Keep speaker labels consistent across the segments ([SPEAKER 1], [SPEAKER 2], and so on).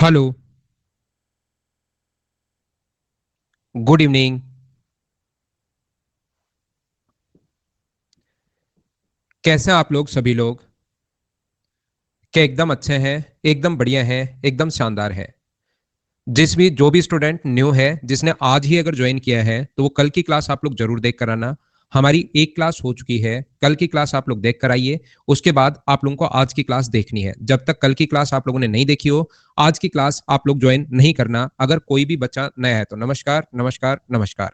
[SPEAKER 1] Hello. Good evening. कैसे हैं आप लोग सभी लोग? क्या एकदम अच्छे हैं? एकदम बढ़िया हैं, एकदम शानदार है। जो भी स्टूडेंट न्यू है, जिसने आज ही अगर ज्वाइन किया है, तो वो कल की क्लास आप लोग जरूर देख कर आना। हमारी एक क्लास हो चुकी है, कल की क्लास आप लोग देख कर आइए। उसके बाद आप लोगों को आज की क्लास देखनी है। जब तक कल की क्लास आप लोगों ने नहीं देखी हो, आज की क्लास आप लोग ज्वाइन नहीं करना। अगर कोई भी बच्चा नया है तो नमस्कार नमस्कार नमस्कार।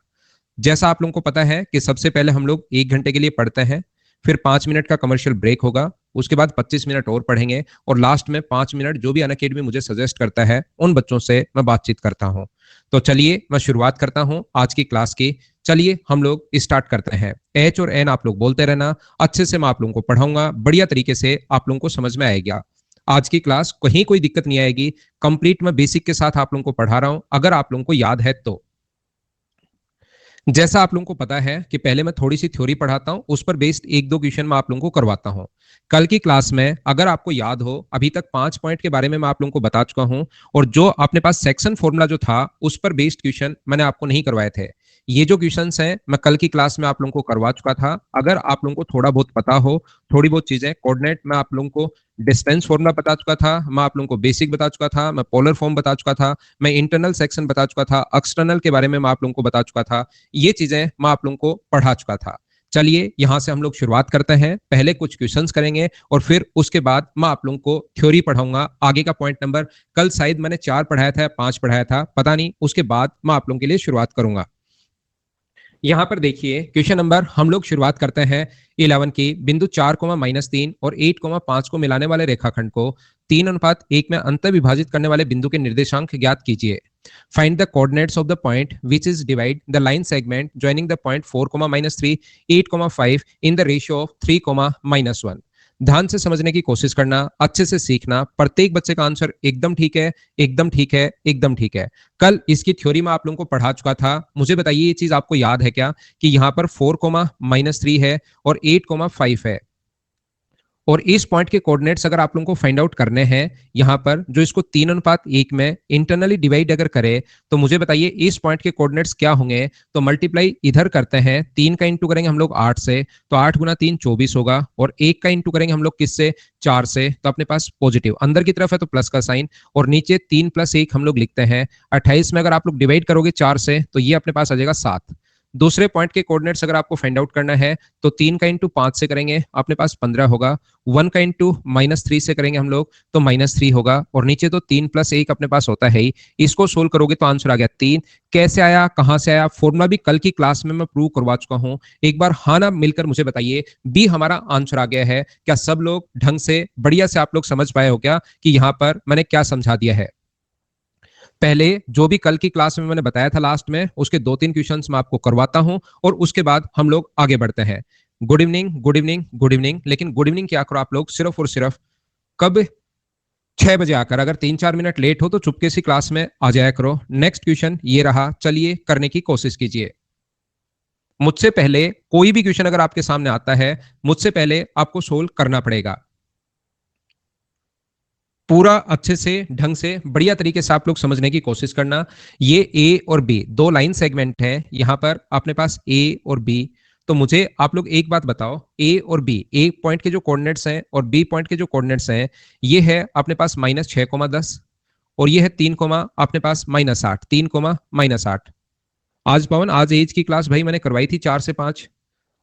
[SPEAKER 1] जैसा आप लोगों को पता है कि सबसे पहले हम लोग 1 घंटे के लिए पढ़ते हैं, फिर 5 मिनट का कमर्शियल ब्रेक होगा, उसके बाद 25 मिनट और पढ़ेंगे, और लास्ट में 5 मिनट जो भी अनअकैडमी मुझे सजेस्ट करता है उन बच्चों से मैं बातचीत करता हूं। तो चलिए मैं शुरुआत करता हूं आज की क्लास की। चलिए हम लोग स्टार्ट करते हैं। एच और एन आप लोग बोलते रहना, अच्छे से मैं आप लोगों को पढ़ाऊंगा, बढ़िया तरीके से आप लोगों को समझ में आएगा। आज की क्लास कहीं कोई दिक्कत नहीं आएगी, कंप्लीट मैं बेसिक के साथ आप लोगों को पढ़ा रहा हूं, अगर आप लोगों को याद है तो। जैसा आप लोगों को पता है कि पहले मैं थोड़ी सी थ्योरी पढ़ाता हूं, उस पर बेस्ड एक दो क्वेश्चन मैं आप लोगों को करवाता हूं। कल की क्लास में अगर आपको याद हो, अभी तक 5 पॉइंट के बारे में मैं आप लोगों को बता चुका हूं, और जो अपने पास सेक्शन फॉर्मूला जो था उस पर बेस्ड क्वेश्चन मैंने आपको नहीं करवाए थे। ये जो क्वेश्चन हैं मैं कल की क्लास में आप लोगों को करवा चुका था। अगर आप लोगों को थोड़ा बहुत पता हो, थोड़ी बहुत चीजें कोऑर्डिनेट मैं आप लोगों को डिस्टेंस फॉर्मूला बता चुका था, मैं आप लोगों को बेसिक बता चुका था, मैं पोलर फॉर्म बता चुका था, मैं इंटरनल सेक्शन बता चुका था, एक्सटर्नल के बारे में मैं आप लोगों को बता चुका था। ये चीजें मैं आप लोगों को पढ़ा चुका था। चलिए यहां से हम लोग शुरुआत करते हैं। पहले कुछ क्वेश्चंस करेंगे और फिर उसके बाद मैं आप लोगों को थ्योरी पढ़ाऊंगा। आगे का पॉइंट नंबर कल शायद मैंने 4 पढ़ाया था या 5 पढ़ाया था, पता नहीं। उसके बाद मैं आप लोगों के लिए शुरुआत करूंगा। यहां पर देखिए क्वेश्चन नंबर हम लोग शुरुआत करते हैं 11 की। बिंदु 4, -3 और 8, 5 को मिलाने वाले रेखाखंड को 3:1 में अंतर विभाजित करने वाले बिंदु के निर्देशांक ज्ञात कीजिए। Find the coordinates of the point which is divide the line segment joining the point 4, -3, 8, 5 in the ratio of 3, -1। ध्यान से समझने की कोशिश करना, अच्छे से सीखना। प्रत्येक बच्चे का आंसर एकदम ठीक है, एकदम ठीक है, एकदम ठीक है। कल इसकी थ्योरी में आप लोगों को पढ़ा चुका था। मुझे बताइए ये चीज आपको याद है क्या, कि यहाँ पर 4, -3 है और 8, 5 है। और इस पॉइंट के कोऑर्डिनेट्स अगर आप लोगों को फाइंड आउट करने हैं, यहाँ पर जो इसको 3:1 में इंटरनली डिवाइड अगर करे, तो मुझे बताइए इस पॉइंट के कोऑर्डिनेट्स क्या होंगे। तो मल्टीप्लाई इधर करते हैं, 3 का इंटू करेंगे हम लोग 8 से, तो 8 × 3 24 होगा, और 1 का इंटू करेंगे हम लोग किससे, 4 से, तो अपने पास पॉजिटिव अंदर की तरफ है तो प्लस का साइन, और नीचे 3 + 1 हम लोग लिखते हैं 28 में। अगर आप लोग डिवाइड करोगे 4 से तो ये अपने पास आ जाएगा 7। दूसरे पॉइंट के कोऑर्डिनेट्स अगर आपको फाइंड आउट करना है, तो 3 का इंटू 5 से करेंगे, अपने पास 15 होगा। 1 का इंटू -3 से करेंगे हम लोग, तो -3 होगा, और नीचे तो 3 + 1 अपने पास होता है ही। इसको सोल्व करोगे तो आंसर आ गया 3। कैसे आया, कहां से आया, फॉर्मूला भी कल की क्लास में मैं प्रूव करवा चुका हूं। एक बार हाँ ना मिलकर मुझे बताइए, बी हमारा आंसर आ गया है क्या? सब लोग ढंग से बढ़िया से आप लोग समझ पाए हो क्या कि यहां पर मैंने क्या समझा दिया है? पहले जो भी कल की क्लास में मैंने बताया था लास्ट में, उसके 2-3 क्वेश्चंस मैं आपको करवाता हूं, और उसके बाद हम लोग आगे बढ़ते हैं। Good evening, good evening, good evening. लेकिन गुड इवनिंग क्या करो आप लोग, सिर्फ और सिर्फ कब, 6 बजे आकर। अगर 3-4 मिनट लेट हो तो चुपके सी क्लास में आ जाया करो। नेक्स्ट क्वेश्चन ये रहा, चलिए करने की कोशिश कीजिए। मुझसे पहले कोई भी क्वेश्चन अगर आपके सामने आता है, मुझसे पहले आपको सोल्व करना पड़ेगा। पूरा अच्छे से ढंग से बढ़िया तरीके से आप लोग समझने की कोशिश करना। ये ए और बी दो लाइन सेगमेंट है, यहां पर अपने पास ए और बी। तो मुझे आप लोग एक बात बताओ, ए और बी, ए पॉइंट के जो कोऑर्डिनेट्स हैं और बी पॉइंट के जो कोऑर्डिनेट्स हैं, ये है अपने पास -6, 10, और ये है 3, अपने पास -8, 3, -8। आज पवन, आज एज की क्लास भाई मैंने करवाई थी 4 से 5।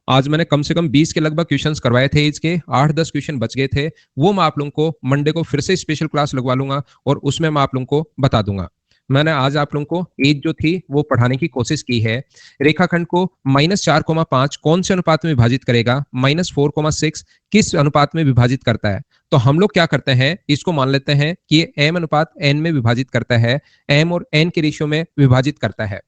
[SPEAKER 1] आज मैंने कम से कम 20 के लगभग क्वेश्चंस करवाए थे, इसके 8-10 क्वेश्चन बच गए थे। वो मैं आप लोगों को मंडे को फिर से स्पेशल क्लास लगवा लूंगा, और उसमें मैं आप लोगों को बता दूंगा। मैंने आज आप लोगों को एज जो थी वो पढ़ाने की कोशिश की है। रेखाखंड को -4, 5 कौन से अनुपात में विभाजित करेगा, -4, 6 किस अनुपात में विभाजित करता है। तो हम लोग क्या करते हैं, इसको मान लेते हैं कि ये m/n में विभाजित करता है, m और n के रेशियो में विभाजित करता है।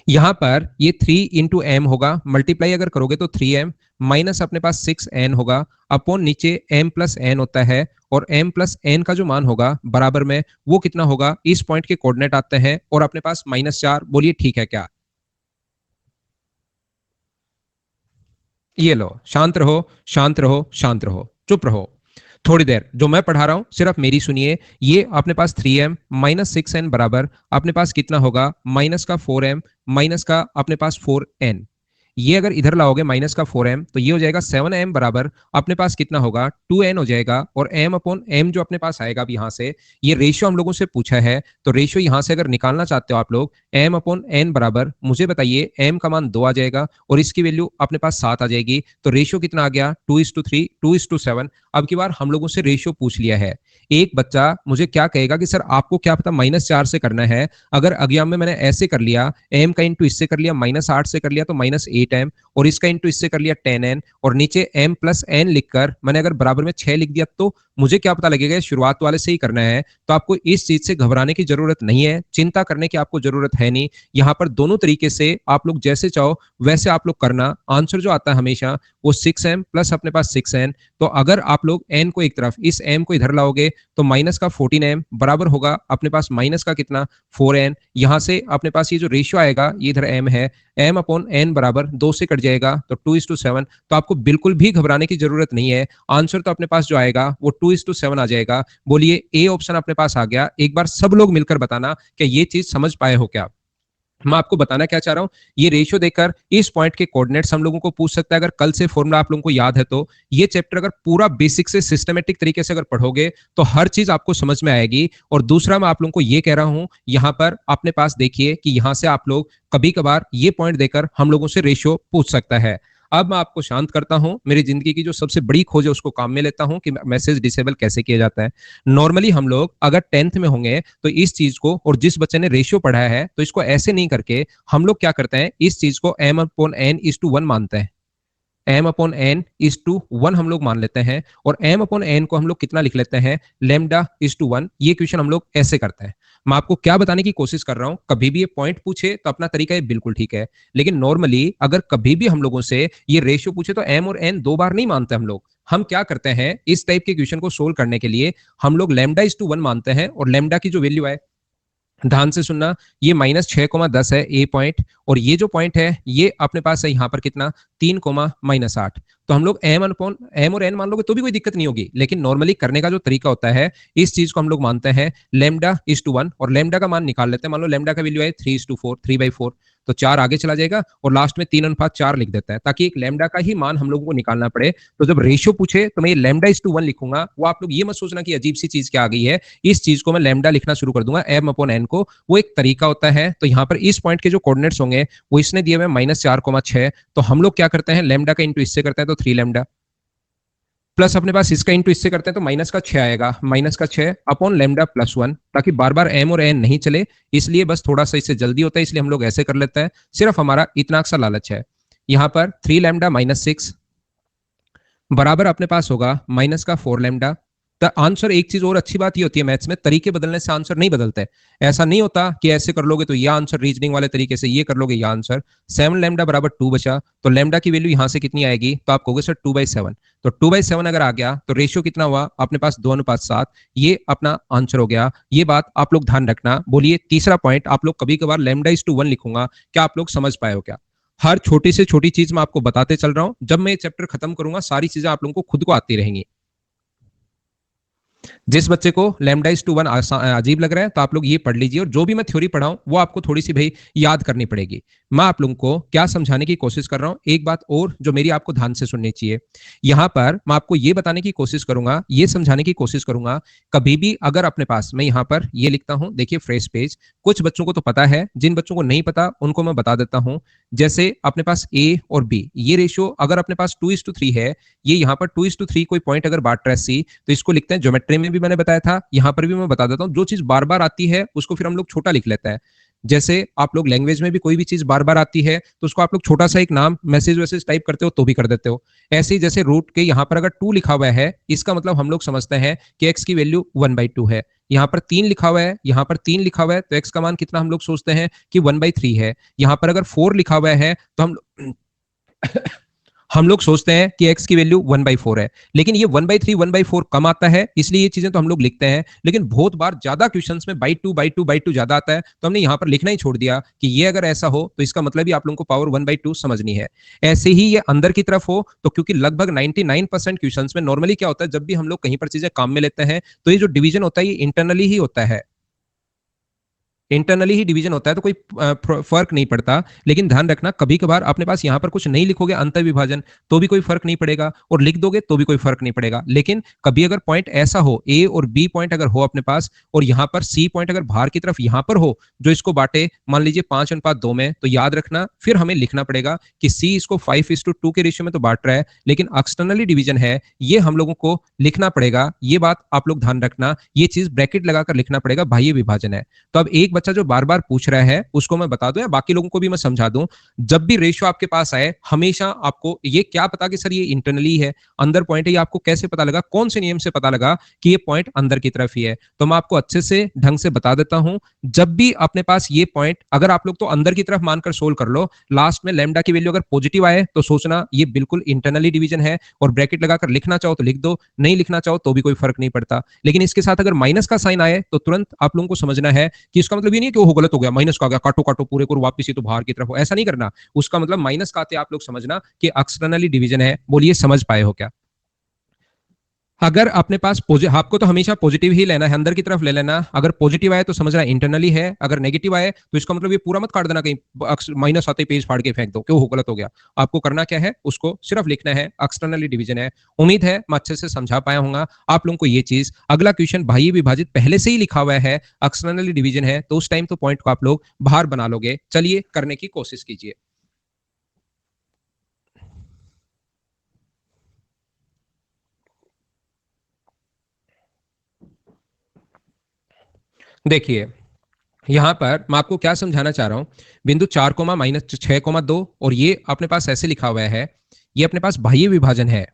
[SPEAKER 1] यहां पर ये 3 × m होगा, मल्टीप्लाई अगर करोगे तो 3m, माइनस अपने पास 6n होगा, अपॉन नीचे m+n होता है, और m+n का जो मान होगा बराबर में वो कितना होगा, इस पॉइंट के कोऑर्डिनेट आते हैं, और अपने पास -4। बोलिए ठीक है क्या? ये लो, शांत रहो, शांत रहो, शांत रहो, चुप रहो। थोड़ी देर जो मैं पढ़ा रहा हूं सिर्फ मेरी सुनिए। ये अपने पास 3m माइनस 6n बराबर अपने पास कितना होगा, माइनस का 4m माइनस का अपने पास 4n। ये अगर इधर लाओगे माइनस का 4m तो ये हो जाएगा 7m बराबर अपने पास कितना होगा, 2n हो जाएगा। और m अपॉन m जो अपने पास आएगा अब यहां से, ये रेशियो हम लोगों से पूछा है, तो रेशियो यहां से अगर निकालना चाहते हो आप लोग, m अपॉन n बराबर, मुझे बताइए m का मान 2 आ जाएगा और इसकी वैल्यू अपने पास 7 आ जाएगी। तो रेशियो कितना आ गया, 2:3, 2:7। अब की बार हम लोगों से रेशियो पूछ लिया है। एक बच्चा मुझे क्या कहेगा कि सर आपको क्या पता -4 से करना है। अगर एग्जाम में मैंने ऐसे कर लिया, m का इंटू इससे कर लिया, -8 से कर लिया तो -8m, और इसका इंटू इससे कर लिया 10n, और नीचे m प्लस n लिखकर मैंने अगर बराबर में 6 लिख दिया, तो मुझे क्या पता लगेगा, शुरुआत वाले से ही करना है। तो आपको इस चीज से घबराने की जरूरत नहीं है, चिंता करने की आपको जरूरत है नहीं। यहाँ पर दोनों तरीके से आप लोग जैसे चाहो वैसे आप लोग करना। आंसर जो आता है हमेशा वो 6m प्लस अपने पास 6n। तो अगर आप लोग n को एक तरफ, इस m को इधर लाओगे तो माइनस का 14m बराबर होगा अपने पास माइनस का कितना, 4n। यहां से अपने पास ये जो रेशियो आएगा ये इधर m है, m अपॉन n बराबर 2 से कट जाएगा तो 2:7। तो आपको बिल्कुल भी घबराने की जरूरत नहीं है। आंसर तो अपने पास जो आएगा वो 2:7 आ जाएगा। बोलिए ए ऑप्शन अपने पास आ गया। एक बार सब लोग मिलकर बताना कि ये चीज समझ पाए हो क्या। मैं आपको बताना क्या चाह रहा हूं, ये रेशियो देखकर इस पॉइंट के कोऑर्डिनेट्स हम लोगों को पूछ सकता है। अगर कल से फॉर्मूला आप लोगों को याद है तो ये चैप्टर अगर पूरा बेसिक से सिस्टमेटिक तरीके से अगर पढ़ोगे तो हर चीज आपको समझ में आएगी। और दूसरा मैं आप लोगों को ये कह रहा हूं, यहां पर अपने पास देखिए कि यहां से आप लोग कभी कभार ये पॉइंट देकर हम लोगों से रेशियो पूछ सकता है। अब मैं आपको शांत करता हूं, मेरी जिंदगी की जो सबसे बड़ी खोज है उसको काम में लेता हूं कि मैसेज डिसेबल कैसे किया जाता है। नॉर्मली हम लोग अगर 10th में होंगे तो इस चीज को, और जिस बच्चे ने रेशियो पढ़ाया है तो इसको ऐसे नहीं करके हम लोग क्या करते हैं, इस चीज को m upon n is two 1 मानते हैं। m upon n is two 1 हम लोग मान लेते हैं, और m अपॉन n को हम लोग कितना लिख लेते हैं, लेमडा इज टू 1। ये क्वेश्चन हम लोग ऐसे करते हैं। मैं आपको क्या बताने की कोशिश कर रहा हूं, कभी भी ये पॉइंट पूछे तो अपना तरीका ये बिल्कुल ठीक है, लेकिन नॉर्मली अगर कभी भी हम लोगों से ये रेशियो पूछे तो m और n 2 बार नहीं मानते हम लोग। हम क्या करते हैं, इस टाइप के क्वेश्चन को सोल्व करने के लिए हम लोग लेमडा इज टू 1 मानते हैं, और लेमडा की जो वैल्यू है, ध्यान से सुनना, ये -6,10 है ए पॉइंट, और ये जो पॉइंट है ये अपने पास है यहाँ पर कितना, 3,-8। तो हम लोग m और n मान लोगे तो भी कोई दिक्कत नहीं होगी, लेकिन नॉर्मली करने का जो तरीका होता है, इस चीज को हम लोग मानते हैं लेमडा इज टू 1, और लेमडा का मान निकाल लेते हैं। मान लो लेमडा का वैल्यू है 3:4, 3/4, तो 4 आगे चला जाएगा और लास्ट में 3:4 लिख देता है, ताकि एक लेमडा का ही मान हम लोगों को निकालना पड़े। तो जब रेशियो पूछे तो मैं ये लेमडा इज टू 1 लिखूंगा। वो आप लोग ये मत सोचना कि अजीब सी चीज क्या आ गई है, इस चीज को मैं लेमडा लिखना शुरू कर दूंगा, m अपॉन n को। वो एक तरीका होता है। तो यहाँ पर इस पॉइंट के जो कोऑर्डिनेट्स होंगे वो इसने दिए हुए -4,6। तो हम लोग क्या करते हैं, लेमडा का इंटू इससे करते हैं तो 3 लेमडा, प्लस अपने पास इसका इंटू इससे करते हैं तो माइनस का 6 आएगा, -6 अपॉन लेमडा प्लस 1, ताकि बार बार m और n नहीं चले, इसलिए बस थोड़ा सा इससे जल्दी होता है, इसलिए हम लोग ऐसे कर लेते हैं। सिर्फ हमारा इतना सा लालच है। यहाँ पर 3 लेमडा -6 बराबर अपने पास होगा -4 लेमडा। तो आंसर, एक चीज और अच्छी बात ये होती है मैथ्स में, तरीके बदलने से आंसर नहीं बदलते। ऐसा नहीं होता कि ऐसे कर लोगे तो ये आंसर, रीजनिंग वाले तरीके से ये कर लोगे ये आंसर। 7 लेमडा बराबर 2 बचा, तो लेमडा की वैल्यू यहां से कितनी आएगी, तो आप कहोगे सर 2/7। तो 2/7 अगर आ गया तो रेशियो कितना हुआ अपने पास, 2:7। ये अपना आंसर हो गया। ये बात आप लोग ध्यान रखना। बोलिए तीसरा पॉइंट, आप लोग कभी कभार लेमडा इज टू 1 लिखूंगा, क्या आप लोग समझ पाए हो क्या। हर छोटी से छोटी चीज मैं आपको बताते चल रहा हूं, जब मैं ये चैप्टर खत्म करूंगा सारी चीजें आप लोगों को खुद को आती रहेंगी। जिस बच्चे को लेमडा इज टू 1 अजीब लग रहा है तो आप लोग ये पढ़ लीजिए, और जो भी मैं थ्योरी पढ़ाऊं वो आपको थोड़ी सी भाई याद करनी पड़ेगी। मैं आप लोगों को क्या समझाने की कोशिश कर रहा हूं, एक बात और जो मेरी आपको ध्यान से सुननी चाहिए। यहां पर मैं आपको ये बताने की कोशिश करूंगा, ये समझाने की कोशिश करूंगा, कभी भी अगर अपने पास, मैं यहां पर ये लिखता हूं, देखिए फ्रेश पेज, कुछ बच्चों को तो पता है, जिन बच्चों को नहीं पता उनको मैं बता देता हूं। जैसे अपने पास a और b, ये रेशियो अगर अपने पास 2:3 है, ये यहाँ पर 2:3 कोई पॉइंट अगर बांट रहा है सी, तो इसको लिखते हैं, ज्योमेट्री में भी मैंने बताया था, यहां पर भी मैं बता देता हूं, जो चीज बार बार आती है उसको फिर हम लोग छोटा लिख लेते हैं। जैसे आप लोग लैंग्वेज में भी कोई भी चीज बार बार आती है तो उसको आप लोग छोटा सा एक नाम मैसेज वैसेज टाइप करते हो तो भी कर देते हो। ऐसे ही जैसे रूट के यहाँ पर अगर 2 लिखा हुआ है, इसका मतलब हम लोग समझते हैं कि x की वैल्यू 1/2 है। यहाँ पर 3 लिखा हुआ है, यहाँ पर 3 लिखा हुआ है, तो x का मान कितना हम लोग सोचते हैं कि 1/3 है। यहाँ पर अगर 4 लिखा हुआ है तो हम हम लोग सोचते हैं कि x की वैल्यू 1/4 है, लेकिन ये 1/3 1/4 कम आता है, इसलिए ये चीजें तो हम लोग लिखते हैं, लेकिन बहुत बार ज्यादा क्वेश्चंस में बाई टू ज्यादा आता है, तो हमने यहां पर लिखना ही छोड़ दिया कि ये अगर ऐसा हो तो इसका मतलब ही आप लोगों को पावर 1/2 समझनी है। ऐसे ही ये अंदर की तरफ हो तो, क्योंकि लगभग 99% क्वेश्चंस में नॉर्मली क्या होता है, जब भी हम लोग कहीं पर चीजें काम में लेते हैं तो ये जो डिवीजन होता है ये इंटरनली ही होता है, इंटरनली ही डिवीजन होता है, तो कोई फर्क नहीं पड़ता। लेकिन ध्यान रखना, कभी कभार अपने पास यहां पर कुछ नहीं लिखोगे अंतर विभाजन तो भी कोई फर्क नहीं पड़ेगा, और लिख दोगे तो भी कोई फर्क नहीं पड़ेगा। लेकिन कभी अगर पॉइंट ऐसा हो, ए और बी पॉइंट अगर हो अपने पास, और यहां पर सी पॉइंट अगर बाहर की तरफ यहां पर हो जो इसको बांटे, मान लीजिए 5:2 में, तो याद रखना फिर हमें लिखना पड़ेगा कि सी इसको 5:2 के रेशियो में तो बांट रहा है, लेकिन एक्सटर्नली डिवीजन है, ये हम लोगों को लिखना पड़ेगा। ये बात आप लोग ध्यान रखना, ये चीज ब्रैकेट लगाकर लिखना पड़ेगा, बाह्य विभाजन है। तो अब एक बच्चा जो बार बार पूछ रहा है उसको मैं बता दूं, या बाकी लोगों को भी मैं समझा दूं, जब भी रेशियो आपके पास आए हमेशा आपको ये क्या पता कि सर ये इंटरनली है, अंदर पॉइंट है, ये आपको कैसे पता लगा, कौन से नियम से पता लगा कि ये पॉइंट अंदर की तरफ ही है? तो मैं आपको अच्छे से ढंग से बता देता हूं। जब भी अपने पास ये पॉइंट, अगर आप लोग तो अंदर की तरफ मानकर सोल्व कर लो, लास्ट में लैम्डा की वैल्यू अगर पॉजिटिव आए तो सोचना ये बिल्कुल इंटरनली डिवीजन है, और ब्रैकेट लगाकर लिखना चाहो तो लिख दो, नहीं लिखना चाहो तो भी कोई फर्क नहीं पड़ता। लेकिन इसके साथ अगर माइनस का साइन आए तो तुरंत आप लोगों को समझना है कि इसका मतलब ये नहीं है कि वो गलत हो गया, माइनस का आ गया, काटो काटो पूरे को वापस ही तो बाहर की तरफ हो, ऐसा नहीं करना। उसका मतलब माइनस का आते आप लोग समझना कि एक्सटर्नली डिवीजन है। बोलिए समझ पाए हो क्या? अगर अपने पास आपको तो हमेशा पॉजिटिव ही लेना है, अंदर की तरफ ले लेना। अगर पॉजिटिव आए तो समझना इंटरनली है, अगर नेगेटिव आए तो इसका मतलब ये पूरा मत काट देना, कहीं माइनस आते पेज फाड़ के फेंक दो क्यों गलत हो गया। आपको करना क्या है, उसको सिर्फ लिखना है एक्सटर्नली डिवीजन है। उम्मीद है मैं अच्छे से समझा पाया हूँ आप लोगों को ये चीज। अगला क्वेश्चन बाह्य विभाजित पहले से ही लिखा हुआ है, एक्सटर्नली डिवीजन है, तो उस टाइम तो पॉइंट को आप लोग बाहर बना लोगे। चलिए करने की कोशिश कीजिए। देखिए यहां पर मैं आपको क्या समझाना चाह रहा हूं, बिंदु 4, -6,2, और ये अपने पास ऐसे लिखा हुआ है, ये अपने पास बाह्य विभाजन है,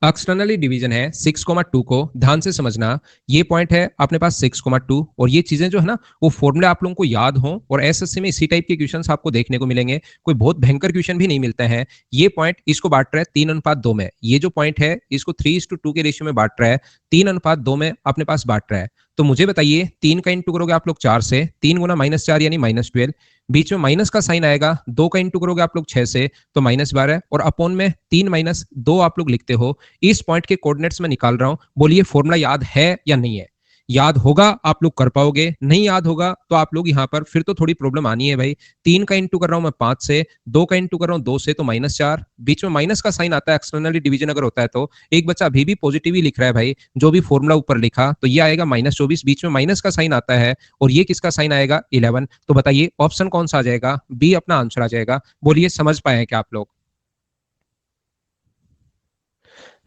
[SPEAKER 1] एक्सटर्नली डिवीजन है 6,2 को। ध्यान से समझना, ये पॉइंट है अपने पास 6,2, और ये चीजें जो है ना वो फॉर्मूला आप लोगों को याद हो, और एसएससी में इसी टाइप के क्वेश्चंस आपको देखने को मिलेंगे, कोई बहुत भयंकर क्वेश्चन भी नहीं मिलता है। ये पॉइंट इसको बांट रहा है 3:2 में, ये जो पॉइंट है इसको 3:2 के रेशियो में बांट रहा है, 3:2 में अपने पास बांट रहा है। तो मुझे बताइए, 3 का इंटू करोगे आप लोग 4 से, 3 गुना -4 यानी -12, बीच में माइनस का साइन आएगा, 2 का इंटू करोगे आप लोग 6 से तो -12, और अपॉन में 3 - 2 आप लोग लिखते हो। इस पॉइंट के कोऑर्डिनेट्स में निकाल रहा हूं, बोलिए फॉर्मूला याद है या नहीं है? याद होगा आप लोग कर पाओगे, नहीं याद होगा तो आप लोग यहां पर फिर तो थोड़ी प्रॉब्लम आनी है भाई। 3 का इंटू कर रहा हूं मैं 5 से, 2 का इंटू कर रहा हूं 2 से तो -4, बीच में माइनस का साइन आता है एक्सटर्नली डिवीजन अगर होता है तो। एक बच्चा अभी भी पॉजिटिव ही लिख रहा है भाई, जो भी फॉर्मूला ऊपर लिखा, तो ये आएगा -24, बीच में माइनस का साइन आता है, और ये किसका साइन आएगा 11। तो बताइए ऑप्शन कौन सा आ जाएगा? बी अपना आंसर आ जाएगा। बोलिए समझ पाए क्या आप लोग?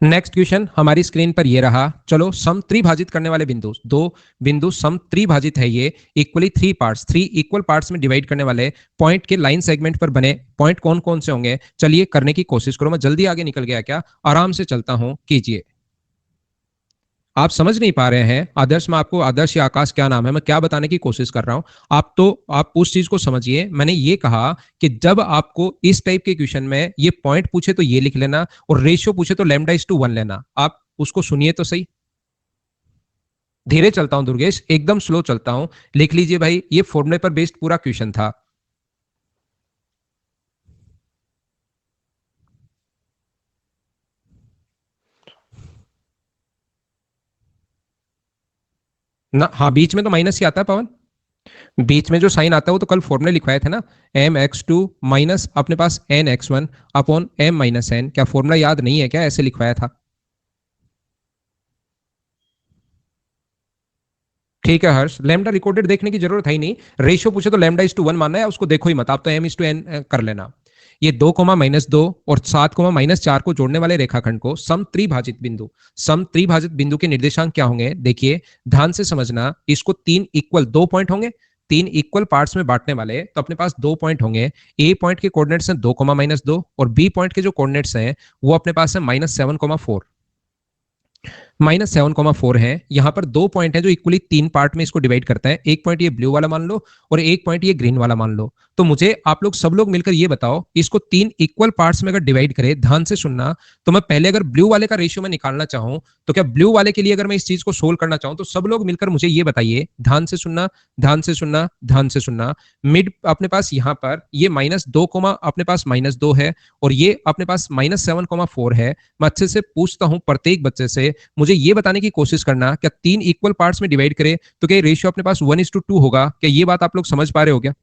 [SPEAKER 1] नेक्स्ट क्वेश्चन हमारी स्क्रीन पर ये रहा। चलो सम त्रिभाजित करने वाले बिंदु, दो बिंदु सम त्रिभाजित है, ये इक्वली थ्री इक्वल पार्ट्स में डिवाइड करने वाले पॉइंट के लाइन सेगमेंट पर बने पॉइंट कौन कौन से होंगे? चलिए करने की कोशिश करो। मैं जल्दी आगे निकल गया क्या? आराम से चलता हूं, कीजिए। आप समझ नहीं पा रहे हैं आदर्श, मैं आपको आदर्श या आकाश क्या नाम है, मैं क्या बताने की कोशिश कर रहा हूं। आप उस चीज को समझिए। मैंने ये कहा कि जब आपको इस टाइप के क्वेश्चन में ये पॉइंट पूछे तो ये लिख लेना, और रेशियो पूछे तो λ/1 लेना। आप उसको सुनिए तो सही। धीरे चलता हूं दुर्गेश, एकदम स्लो चलता हूं। लिख लीजिए भाई, ये फॉर्मूले पर बेस्ड पूरा क्वेश्चन था। ना हाँ, बीच में तो माइनस ही आता है पवन, बीच में जो साइन आता है वो तो कल फॉर्मूले लिखवाए थे ना, mx2 माइनस अपने पास nx1 अपॉन m-n। क्या फॉर्मूला याद नहीं है क्या? ऐसे लिखवाया था। ठीक है हर्ष, लैम्डा रिकॉर्डेड देखने की जरूरत है ही नहीं। रेशियो पूछे तो λ/1 मानना है, उसको देखो ही मत, आप तो m/n कर लेना। ये 2, -2 और 7, -4 को जोड़ने वाले रेखाखंड को सम त्रिभाजित बिंदु के निर्देशांक क्या होंगे? देखिए ध्यान से समझना, इसको तीन इक्वल दो पॉइंट होंगे, तीन इक्वल पार्ट्स में बांटने वाले, तो अपने पास दो पॉइंट होंगे। ए पॉइंट के कोऑर्डिनेट्स हैं 2, -2, और बी पॉइंट के जो कोऑर्डिनेट्स हैं वो अपने पास है -7, 4। -7,4 है। यहाँ पर दो पॉइंट है जो इक्वली तीन पार्ट में इसको डिवाइड करता है। एक पॉइंट ये ब्लू वाला मान लो और एक पॉइंट ये ग्रीन वाला मान लो। तो मुझे आप लोग सब लोग मिलकर ये बताओ, इसको तीन इक्वल पार्ट्स में अगर डिवाइड करें, ध्यान से सुनना, तो मैं पहले अगर ब्लू वाले का रेशियो में निकालना चाहूं, तो क्या ब्लू वाले के लिए अगर मैं इस चीज को सोल्व करना चाहूं, तो सब लोग मिलकर मुझे ये बताइए, ध्यान से सुनना, ध्यान से सुनना, ध्यान से सुनना। मिड अपने पास यहाँ पर ये -2 अपने पास -2 है और ये अपने पास -7,4 है। मैं अच्छे से पूछता हूं प्रत्येक बच्चे से, मुझे ये बताने की कोशिश करना, क्या तीन इक्वल पार्ट्स में डिवाइड करें तो क्या रेशियो अपने पास 1:2 होगा? क्या ये बात आप लोग समझ पा रहे हो क्या?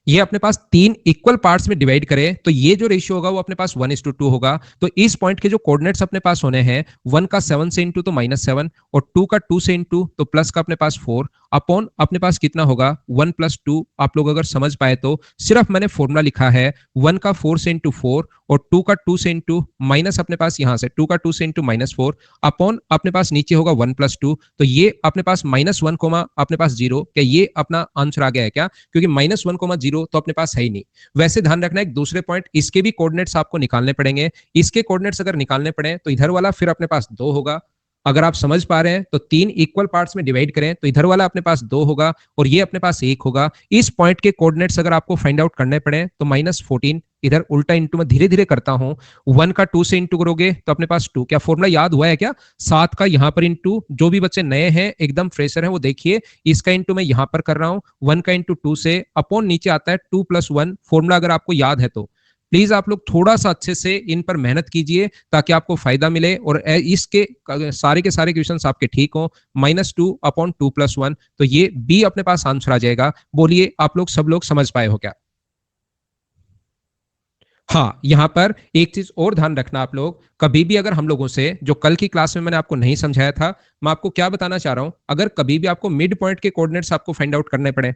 [SPEAKER 1] ये अपने पास तीन इक्वल पार्ट्स में डिवाइड करें तो ये जो रेशियो होगा वो अपने पास 1:2 होगा। तो इस पॉइंट के जो कोऑर्डिनेट्स अपने पास होने हैं, 1 का 7 से इंटू तो -7 और 2 का 2 से इंटू तो प्लस का अपने पास 4 अपॉन अपने पास कितना होगा 1 + 2। आप लोग अगर समझ पाए तो सिर्फ मैंने फॉर्मूला लिखा है 1 का 4 से इंटू 4 और 2 का 2 से इंटू माइनस अपने पास यहां से 2 का 2 से इंटू -4 अपॉन अपने पास नीचे होगा 1 + 2। तो ये अपने पास -1 अपने पास 0। क्या ये अपना आंसर आ गया है क्या? क्योंकि -1 तो अपने पास है ही नहीं। वैसे ध्यान रखना एक दूसरे पॉइंट, इसके भी कोऑर्डिनेट्स आपको निकालने पड़ेंगे। इसके कोऑर्डिनेट्स अगर निकालने पड़े तो इधर वाला फिर अपने पास 2 होगा। अगर आप समझ पा रहे हैं तो तीन इक्वल पार्ट्स में डिवाइड करें तो इधर वाला अपने पास 2 होगा और ये अपने पास 1 होगा। इस पॉइंट के कोऑर्डिनेट्स अगर आपको फाइंड आउट करने पड़े तो -14 इधर उल्टा इंटू में धीरे धीरे करता हूं, 1 का 2 से इंटू करोगे तो अपने पास 2। क्या फॉर्मूला याद हुआ है क्या? 7 का यहां पर इंटू, जो भी बच्चे नए हैं एकदम फ्रेशर हैं वो देखिए, इसका इंटू मैं यहां पर कर रहा हूं 1 का इंटू 2 से अपॉन नीचे आता है 2 + 1। फॉर्मूला अगर आपको याद है तो प्लीज आप लोग थोड़ा सा अच्छे से इन पर मेहनत कीजिए ताकि आपको फायदा मिले और इसके सारे के सारे क्वेश्चंस आपके ठीक हो। -2 अपॉन 2 + 1, तो ये बी अपने पास आंसर आ जाएगा। बोलिए आप लोग सब लोग समझ पाए हो क्या? हाँ, यहां पर एक चीज और ध्यान रखना आप लोग, कभी भी अगर हम लोगों से जो कल की क्लास में मैंने आपको नहीं समझाया था, मैं आपको क्या बताना चाह रहा हूं, अगर कभी भी आपको मिड पॉइंट के कोऑर्डिनेट्स आपको फाइंड आउट करने पड़े,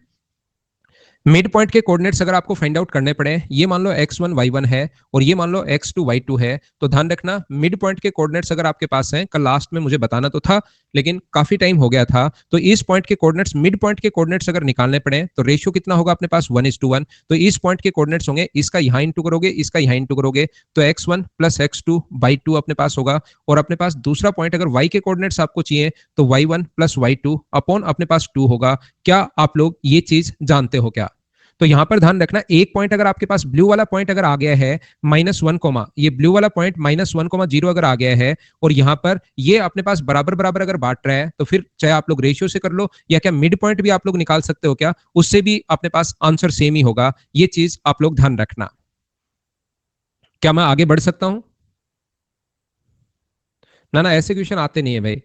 [SPEAKER 1] मिड पॉइंट के कोऑर्डिनेट्स अगर आपको फाइंड आउट करने पड़े, ये मान लो x1 y1 है और ये मान लो x2 y2 है, तो ध्यान रखना मिड पॉइंट के कोऑर्डिनेट्स अगर आपके पास हैं, कल लास्ट में मुझे बताना तो था लेकिन काफी टाइम हो गया था, तो इस पॉइंट के कोऑर्डिनेट्स मिड पॉइंट के कोऑर्डिनेट्स अगर निकालने पड़े तो रेशियो कितना होगा अपने पास 1:1। तो इस पॉइंट के कोऑर्डिनेट्स होंगे, इसका यहां इंटू करोगे, इसका यहां इंटू करोगे तो x1 + x2 by 2 अपने पास होगा। और अपने पास दूसरा पॉइंट अगर y के कोऑर्डिनेट्स आपको चाहिए तो y1 + y2 अपॉन अपने पास 2 होगा। क्या आप लोग ये चीज जानते हो क्या? तो यहां पर ध्यान रखना, एक पॉइंट अगर आपके पास ब्लू वाला पॉइंट अगर आ गया है -1, ये ब्लू वाला पॉइंट -1, 0 अगर आ गया है और यहां पर ये अपने पास बराबर बराबर अगर बांट रहा है, तो फिर चाहे आप लोग रेशियो से कर लो या क्या मिड पॉइंट भी आप लोग निकाल सकते हो क्या, उससे भी अपने पास आंसर सेम ही होगा। ये चीज आप लोग ध्यान रखना। क्या मैं आगे बढ़ सकता हूं? ना ना, ऐसे क्वेश्चन आते नहीं है भाई,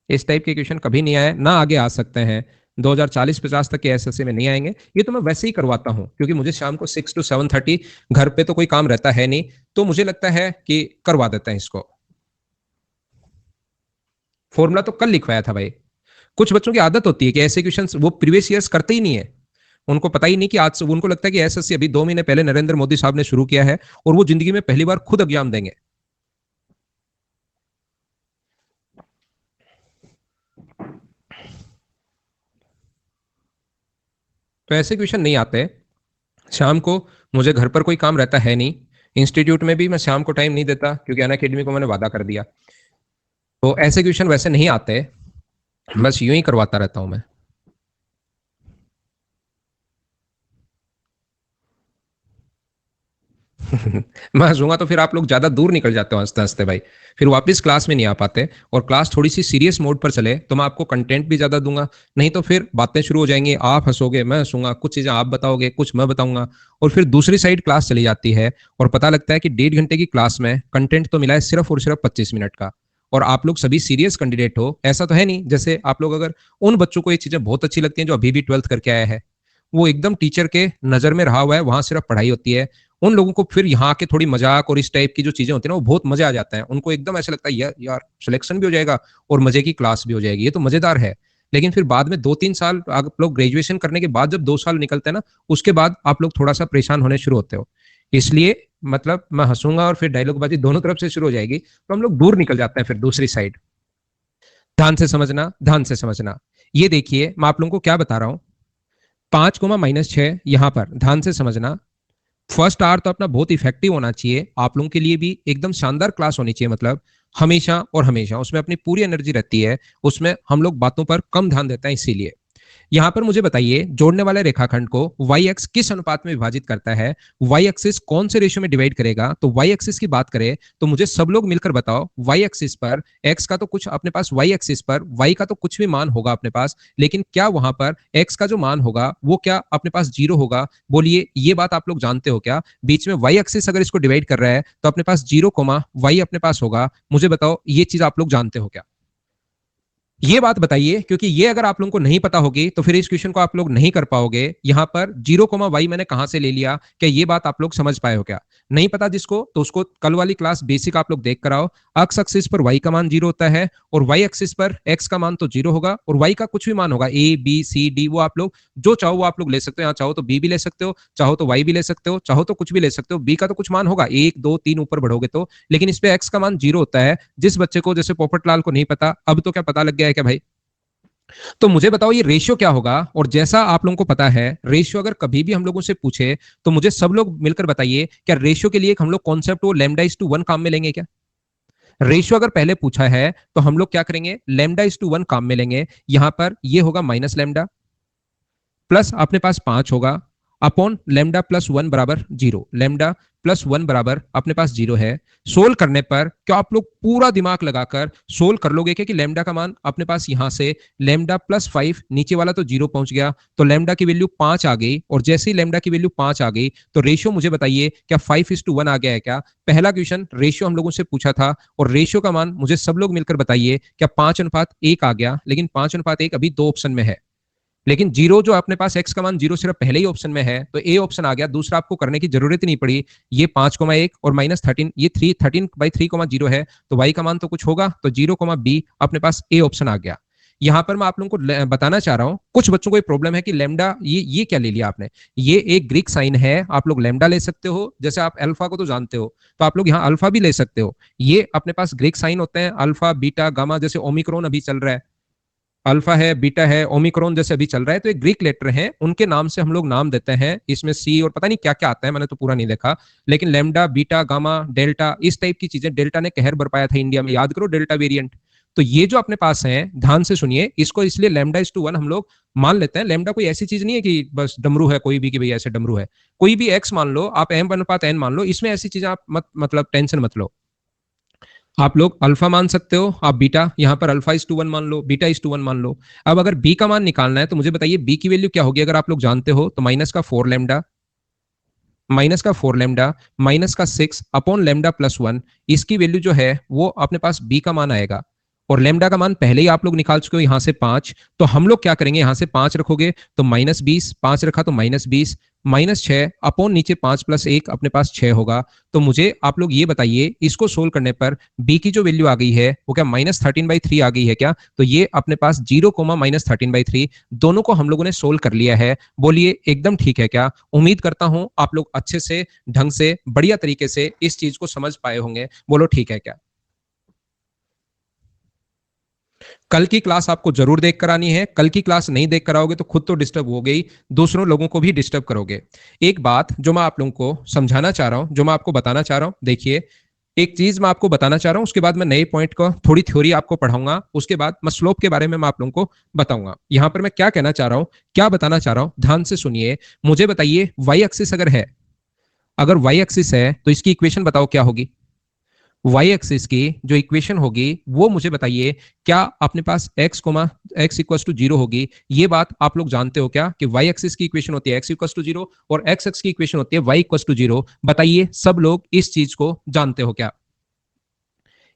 [SPEAKER 1] इस टाइप के क्वेश्चन कभी नहीं आए ना आगे आ सकते हैं। 2040-50 तक के एसएससी में नहीं आएंगे। ये तो मैं वैसे ही करवाता हूं क्योंकि मुझे शाम को 6 to 7:30 घर पे तो कोई काम रहता है नहीं, तो मुझे लगता है कि करवा देते हैं इसको। फॉर्मूला तो कल लिखवाया था भाई। कुछ बच्चों की आदत होती है कि ऐसे क्वेश्चन वो प्रीवियस ईयर्स करते ही नहीं है, उनको पता ही नहीं कि आज से, उनको लगता है कि एसएससी अभी 2 महीने पहले नरेंद्र मोदी साहब ने शुरू किया है और वो जिंदगी में पहली बार खुद एग्जाम देंगे। तो ऐसे क्वेश्चन नहीं आते। शाम को मुझे घर पर कोई काम रहता है नहीं, इंस्टीट्यूट में भी मैं शाम को टाइम नहीं देता क्योंकि अन अकेडमी को मैंने वादा कर दिया, तो ऐसे क्वेश्चन वैसे नहीं आते, बस यूं ही करवाता रहता हूं मैं। मैं हंसूंगा तो फिर आप लोग ज्यादा दूर निकल जाते हो हंसते हंसते भाई, फिर वापस क्लास में नहीं आ पाते। और क्लास थोड़ी सी सीरियस मोड पर चले तो मैं आपको कंटेंट भी ज्यादा दूंगा, नहीं तो फिर बातें शुरू हो जाएंगी, आप हंसोगे मैं हंसूंगा, कुछ चीजें आप बताओगे कुछ मैं बताऊंगा और फिर दूसरी साइड क्लास चली जाती है और पता लगता है कि 1.5 घंटे की क्लास में कंटेंट तो मिला है सिर्फ और सिर्फ 25 मिनट का। और आप लोग सभी सीरियस कैंडिडेट हो, ऐसा तो है नहीं जैसे आप लोग, अगर उन बच्चों को ये चीजें बहुत अच्छी लगती हैं जो अभी भी 12th करके आया है, वो एकदम टीचर के नजर में रहा हुआ है, वहां सिर्फ पढ़ाई होती है, उन लोगों को फिर यहाँ के थोड़ी मजाक और इस टाइप की जो चीजें होती है ना वो बहुत मजा आ जाता है, उनको एकदम ऐसा लगता है यार यार सिलेक्शन भी हो जाएगा और मजे की क्लास भी हो जाएगी, ये तो मजेदार है। लेकिन फिर बाद में 2-3 साल आप लोग ग्रेजुएशन करने के बाद जब 2 साल निकलते हैं ना, उसके बाद आप लोग थोड़ा सा परेशान होने शुरू होते हो। इसलिए मतलब मैं हंसूंगा और फिर डायलॉगबाजी दोनों तरफ से शुरू हो जाएगी, तो हम लोग दूर निकल जाते हैं फिर दूसरी साइड। ध्यान से समझना, ध्यान से समझना। ये देखिए मैं आप लोगों को क्या बता रहा हूं, 5, -6 यहां पर ध्यान से समझना। फर्स्ट आवर तो अपना बहुत इफेक्टिव होना चाहिए, आप लोगों के लिए भी एकदम शानदार क्लास होनी चाहिए, मतलब हमेशा और हमेशा उसमें अपनी पूरी एनर्जी रहती है, उसमें हम लोग बातों पर कम ध्यान देते हैं। इसीलिए यहां पर मुझे बताइए, जोड़ने वाले रेखाखंड को वाई एक्स किस अनुपात में विभाजित करता है, वाई एक्सिस कौन से रेशियो में डिवाइड करेगा। तो वाई एक्सिस की बात करें तो मुझे सब लोग मिलकर बताओ, वाई एक्सिस पर एक्स का तो कुछ अपने पास, वाई एक्सिस पर वाई का तो कुछ भी मान होगा अपने पास, लेकिन क्या वहां पर एक्स का जो मान होगा वो क्या अपने पास जीरो होगा? बोलिए, ये बात आप लोग जानते हो क्या? बीच में वाई एक्सिस अगर इसको डिवाइड कर रहा है तो अपने पास जीरो कोमा वाई अपने पास होगा। मुझे बताओ, ये चीज आप लोग जानते हो क्या? ये बात बताइए, क्योंकि ये अगर आप लोगों को नहीं पता होगी तो फिर इस क्वेश्चन को आप लोग नहीं कर पाओगे। यहां पर जीरो कोमा वाई मैंने कहां से ले लिया, क्या ये बात आप लोग समझ पाए हो क्या? नहीं पता जिसको, तो उसको कल वाली क्लास बेसिक आप लोग देख कर आओ। अक्स एक्सिस पर वाई का मान जीरो होता है और वाई एक्सिस पर एक्स का मान तो जीरो होगा और वाई का कुछ भी मान होगा, ए बी सी डी, वो आप लोग जो चाहो वो आप लोग ले सकते हो। यहाँ चाहो तो बी भी ले सकते हो, चाहो तो वाई भी ले सकते हो, चाहो तो कुछ भी ले सकते हो। बी का तो कुछ मान होगा, एक दो तीन ऊपर बढ़ोगे तो, लेकिन इस पे एक्स का मान जीरो होता है। जिस बच्चे को, जैसे पोपटलाल को नहीं पता, अब तो क्या पता लग गया है क्या भाई? तो मुझे बताओ ये रेशियो क्या होगा। और जैसा आप लोगों को पता है, रेशियो अगर कभी भी हम लोगों से पूछे तो मुझे सब लोग मिलकर बताइए, क्या रेशियो के लिए एक हम लोग कॉन्सेप्ट वो लैम्डा इज टू वन काम में लेंगे क्या? रेशियो अगर पहले पूछा है तो हम लोग क्या करेंगे, लैम्डा इज टू वन काम में लेंगे। यहां पर ये होगा माइनस लैम्डा, प्लस अपने पास 5 होगा, अपॉन लेमडा प्लस वन बराबर जीरो। लेमडा प्लस वन बराबर अपने पास जीरो है। सोल्व करने पर क्या आप लोग पूरा दिमाग लगाकर सोल्व कर लोगे क्या कि लेमडा का मान अपने पास यहां से लेमडा प्लस 5, नीचे वाला तो जीरो पहुंच गया, तो लेमडा की वैल्यू 5 आ गई। और जैसे ही लेमडा की वैल्यू 5 आ गई तो रेशियो मुझे बताइए, क्या 5:1 आ गया है क्या? पहला क्वेश्चन रेशियो हम लोगों से पूछा था और रेशियो का मान मुझे सब लोग मिलकर बताइए, क्या 5:1 आ गया? लेकिन 5:1 अभी दो ऑप्शन में है, लेकिन जीरो जो अपने पास एक्स का मान जीरो सिर्फ पहले ही ऑप्शन में है तो ए ऑप्शन आ गया, दूसरा आपको करने की जरूरत ही नहीं पड़ी। ये 5,1 और -13, ये 13/3,0 है, तो वाई का मान तो कुछ होगा, तो 0,b अपने पास ए ऑप्शन आ गया। यहां पर मैं आप लोगों को बताना चाह रहा हूं, कुछ बच्चों को ये प्रॉब्लम है कि लेमडा, ये क्या ले लिया आपने, ये एक ग्रीक साइन है। आप लोग लेमडा ले सकते हो, जैसे आप अल्फा को तो जानते हो, तो आप लोग यहाँ अल्फा भी ले सकते हो। ये अपने पास ग्रीक साइन होते हैं, अल्फा बीटा गामा, जैसे ओमिक्रॉन अभी चल रहा है, अल्फा है, बीटा है, ओमिक्रॉन जैसे अभी चल रहा है, तो ये ग्रीक लेटर हैं, उनके नाम से हम लोग नाम देते हैं। इसमें सी और पता नहीं क्या क्या आता है, मैंने तो पूरा नहीं देखा, लेकिन लेमडा, बीटा, गामा, डेल्टा, इस टाइप की चीजें। डेल्टा ने कहर बरपाया था इंडिया में, याद करो डेल्टा वेरिएंट। तो ये जो अपने पास है, ध्यान से सुनिए इसको, इसलिए लेमडा इज टू वन हम लोग मान लेते हैं। लेमडा कोई ऐसी चीज नहीं है कि बस डमरू है कोई भी, कि भाई ऐसे डमरू है, कोई भी एक्स मान लो आप, एम अनुपात एन मान लो, इसमें ऐसी चीजें आप मत, मतलब टेंशन मत लो। आप लोग अल्फा मान सकते हो, आप बीटा, यहां पर अल्फा इज टू वन मान लो, बीटा इज टू वन मान लो। अब अगर बी का मान निकालना है तो मुझे बताइए बी की वैल्यू क्या होगी, अगर आप लोग जानते हो तो -4 lambda, -6 upon lambda plus one, इसकी वैल्यू जो है वो अपने पास बी का मान आएगा। और लेमडा का मान पहले ही आप लोग निकाल चुके हो यहां से 5, तो हम लोग क्या करेंगे, यहां से 5 रखोगे तो -20, 5 रखा तो -20, -6 अपॉन नीचे 5+1 अपने पास 6 होगा। तो मुझे आप लोग ये बताइए, इसको सोल्व करने पर बी की जो वैल्यू आ गई है वो क्या -13/3 आ गई है क्या? तो ये अपने पास 0, -13/3 दोनों को हम लोगों ने सोल्व कर लिया है। बोलिए एकदम ठीक है क्या? उम्मीद करता हूं आप लोग अच्छे से, ढंग से, बढ़िया तरीके से इस चीज को समझ पाए होंगे। बोलो ठीक है क्या? कल की क्लास आपको जरूर देख कर आनी है। कल की क्लास नहीं देख कर आओगे तो खुद तो डिस्टर्ब हो गई, दूसरों लोगों को भी डिस्टर्ब करोगे। एक बात जो मैं आप लोगों को समझाना चाह रहा हूं, जो मैं आपको बताना चाह रहा हूं, देखिए एक चीज मैं आपको बताना चाह रहा हूं, उसके बाद मैं नए पॉइंट को थोड़ी थ्योरी आपको पढ़ाऊंगा, उसके बाद मैं स्लोप के बारे में मैं आप लोगों को बताऊंगा। यहां पर मैं क्या कहना चाह रहा हूं, क्या बताना चाह रहा हूं, ध्यान से सुनिए। मुझे बताइए वाई एक्सिस अगर है, अगर वाई एक्सिस है तो इसकी इक्वेशन बताओ क्या होगी। वाई एक्सिस की जो इक्वेशन होगी वो मुझे बताइए, क्या अपने पास एक्स इक्वल टू जीरो होगी? ये बात आप लोग जानते हो क्या कि वाई एक्सिस की इक्वेशन होती है एक्स इक्वल टू जीरो और एक्स एक्स की इक्वेशन होती है वाई इक्वल टू जीरो? बताइए सब लोग इस चीज को जानते हो क्या?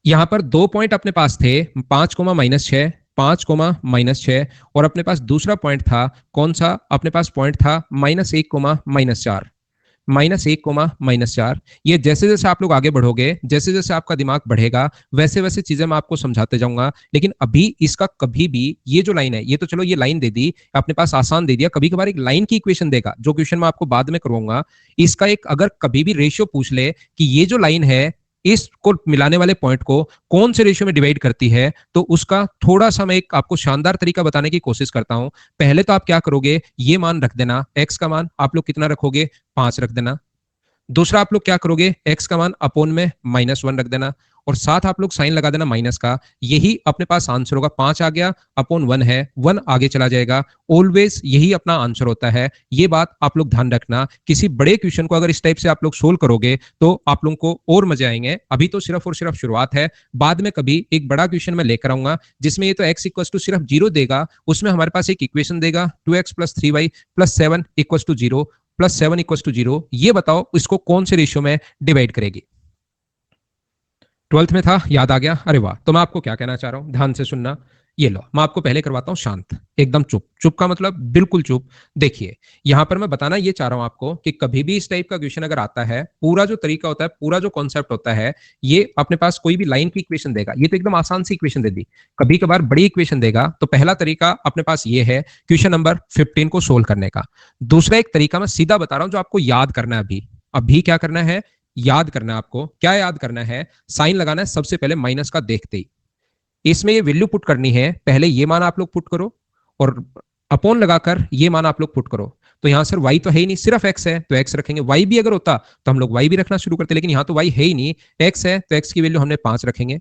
[SPEAKER 1] यहां पर दो पॉइंट अपने पास थे, 5, -6, 5, -6, और अपने पास दूसरा पॉइंट था, कौन सा अपने पास पॉइंट था, -1, -4। ये जैसे जैसे आप लोग आगे बढ़ोगे, जैसे जैसे आपका दिमाग बढ़ेगा, वैसे वैसे चीजें मैं आपको समझाते जाऊंगा। लेकिन अभी इसका कभी भी, ये जो लाइन है, ये तो चलो ये लाइन दे दी अपने पास, आसान दे दिया। कभी कभार एक लाइन की इक्वेशन देगा, जो क्वेश्चन मैं आपको बाद में करवाऊंगा, इसका एक अगर कभी भी रेशियो पूछ ले कि ये जो लाइन है इसको मिलाने वाले पॉइंट को कौन से रेशियो में डिवाइड करती है, तो उसका थोड़ा सा मैं एक आपको शानदार तरीका बताने की कोशिश करता हूं। पहले तो आप क्या करोगे, ये मान रख देना, एक्स का मान आप लोग कितना रखोगे, 5 रख देना। दूसरा आप लोग क्या करोगे, एक्स का मान अपोन में -1 रख देना। और साथ आप लोग साइन लगा देना माइनस का, यही अपने पास आंसर होगा। 5 आ गया अपॉन 1 है, 1 आगे चला जाएगा, ऑलवेज यही अपना आंसर होता है। ये बात आप लोग ध्यान रखना। किसी बड़े क्वेश्चन को अगर इस टाइप से आप लोग सोल्व करोगे तो आप लोगों को और मजे आएंगे। अभी तो सिर्फ और सिर्फ शुरुआत है, बाद में कभी एक बड़ा क्वेश्चन मैं लेकर आऊंगा जिसमें ये तो x इक्वल टू सिर्फ 0 देगा, उसमें हमारे पास एक इक्वेशन देगा 2x plus 3y plus 7 equal to 0 plus 7 equal to 0। ये बताओ इसको कौन से रेशियो में डिवाइड करेगी। 12th में था, याद आ गया, अरे वाह। तो मैं आपको क्या कहना चाह रहा हूं, ध्यान से सुनना। ये लो, मैं आपको पहले करवाता हूं शांत, एकदम चुप। चुप का मतलब बिल्कुल चुप। देखिए यहां पर मैं बताना ये चाह रहा हूं आपको कि कभी भी इस टाइप का क्वेश्चन अगर आता है, पूरा जो तरीका होता है, पूरा जो कॉन्सेप्ट होता है, ये अपने पास कोई भी लाइन की इक्वेशन देगा, ये तो एकदम आसान सी इक्वेशन दे दी। कभी कभार बड़ी इक्वेशन देगा तो पहला तरीका अपने पास ये है क्वेश्चन नंबर 15 को सोल्व करने का। दूसरा एक तरीका मैं सीधा बता रहा हूं जो आपको याद करना है। अभी अभी क्या करना है, याद करना है। आपको क्या याद करना है, साइन लगाना है सबसे पहले माइनस का देखते ही। इसमें ये वैल्यू पुट करनी है, पहले ये मान आप लोग पुट करो और अपॉन लगाकर ये मान आप लोग पुट करो। तो यहां सर y तो है ही नहीं, सिर्फ x है तो x रखेंगे। y भी अगर होता तो हम लोग y भी रखना शुरू करते, लेकिन यहां तो y है ही नहीं, x है तो x की वैल्यू हमने 5 रखेंगे।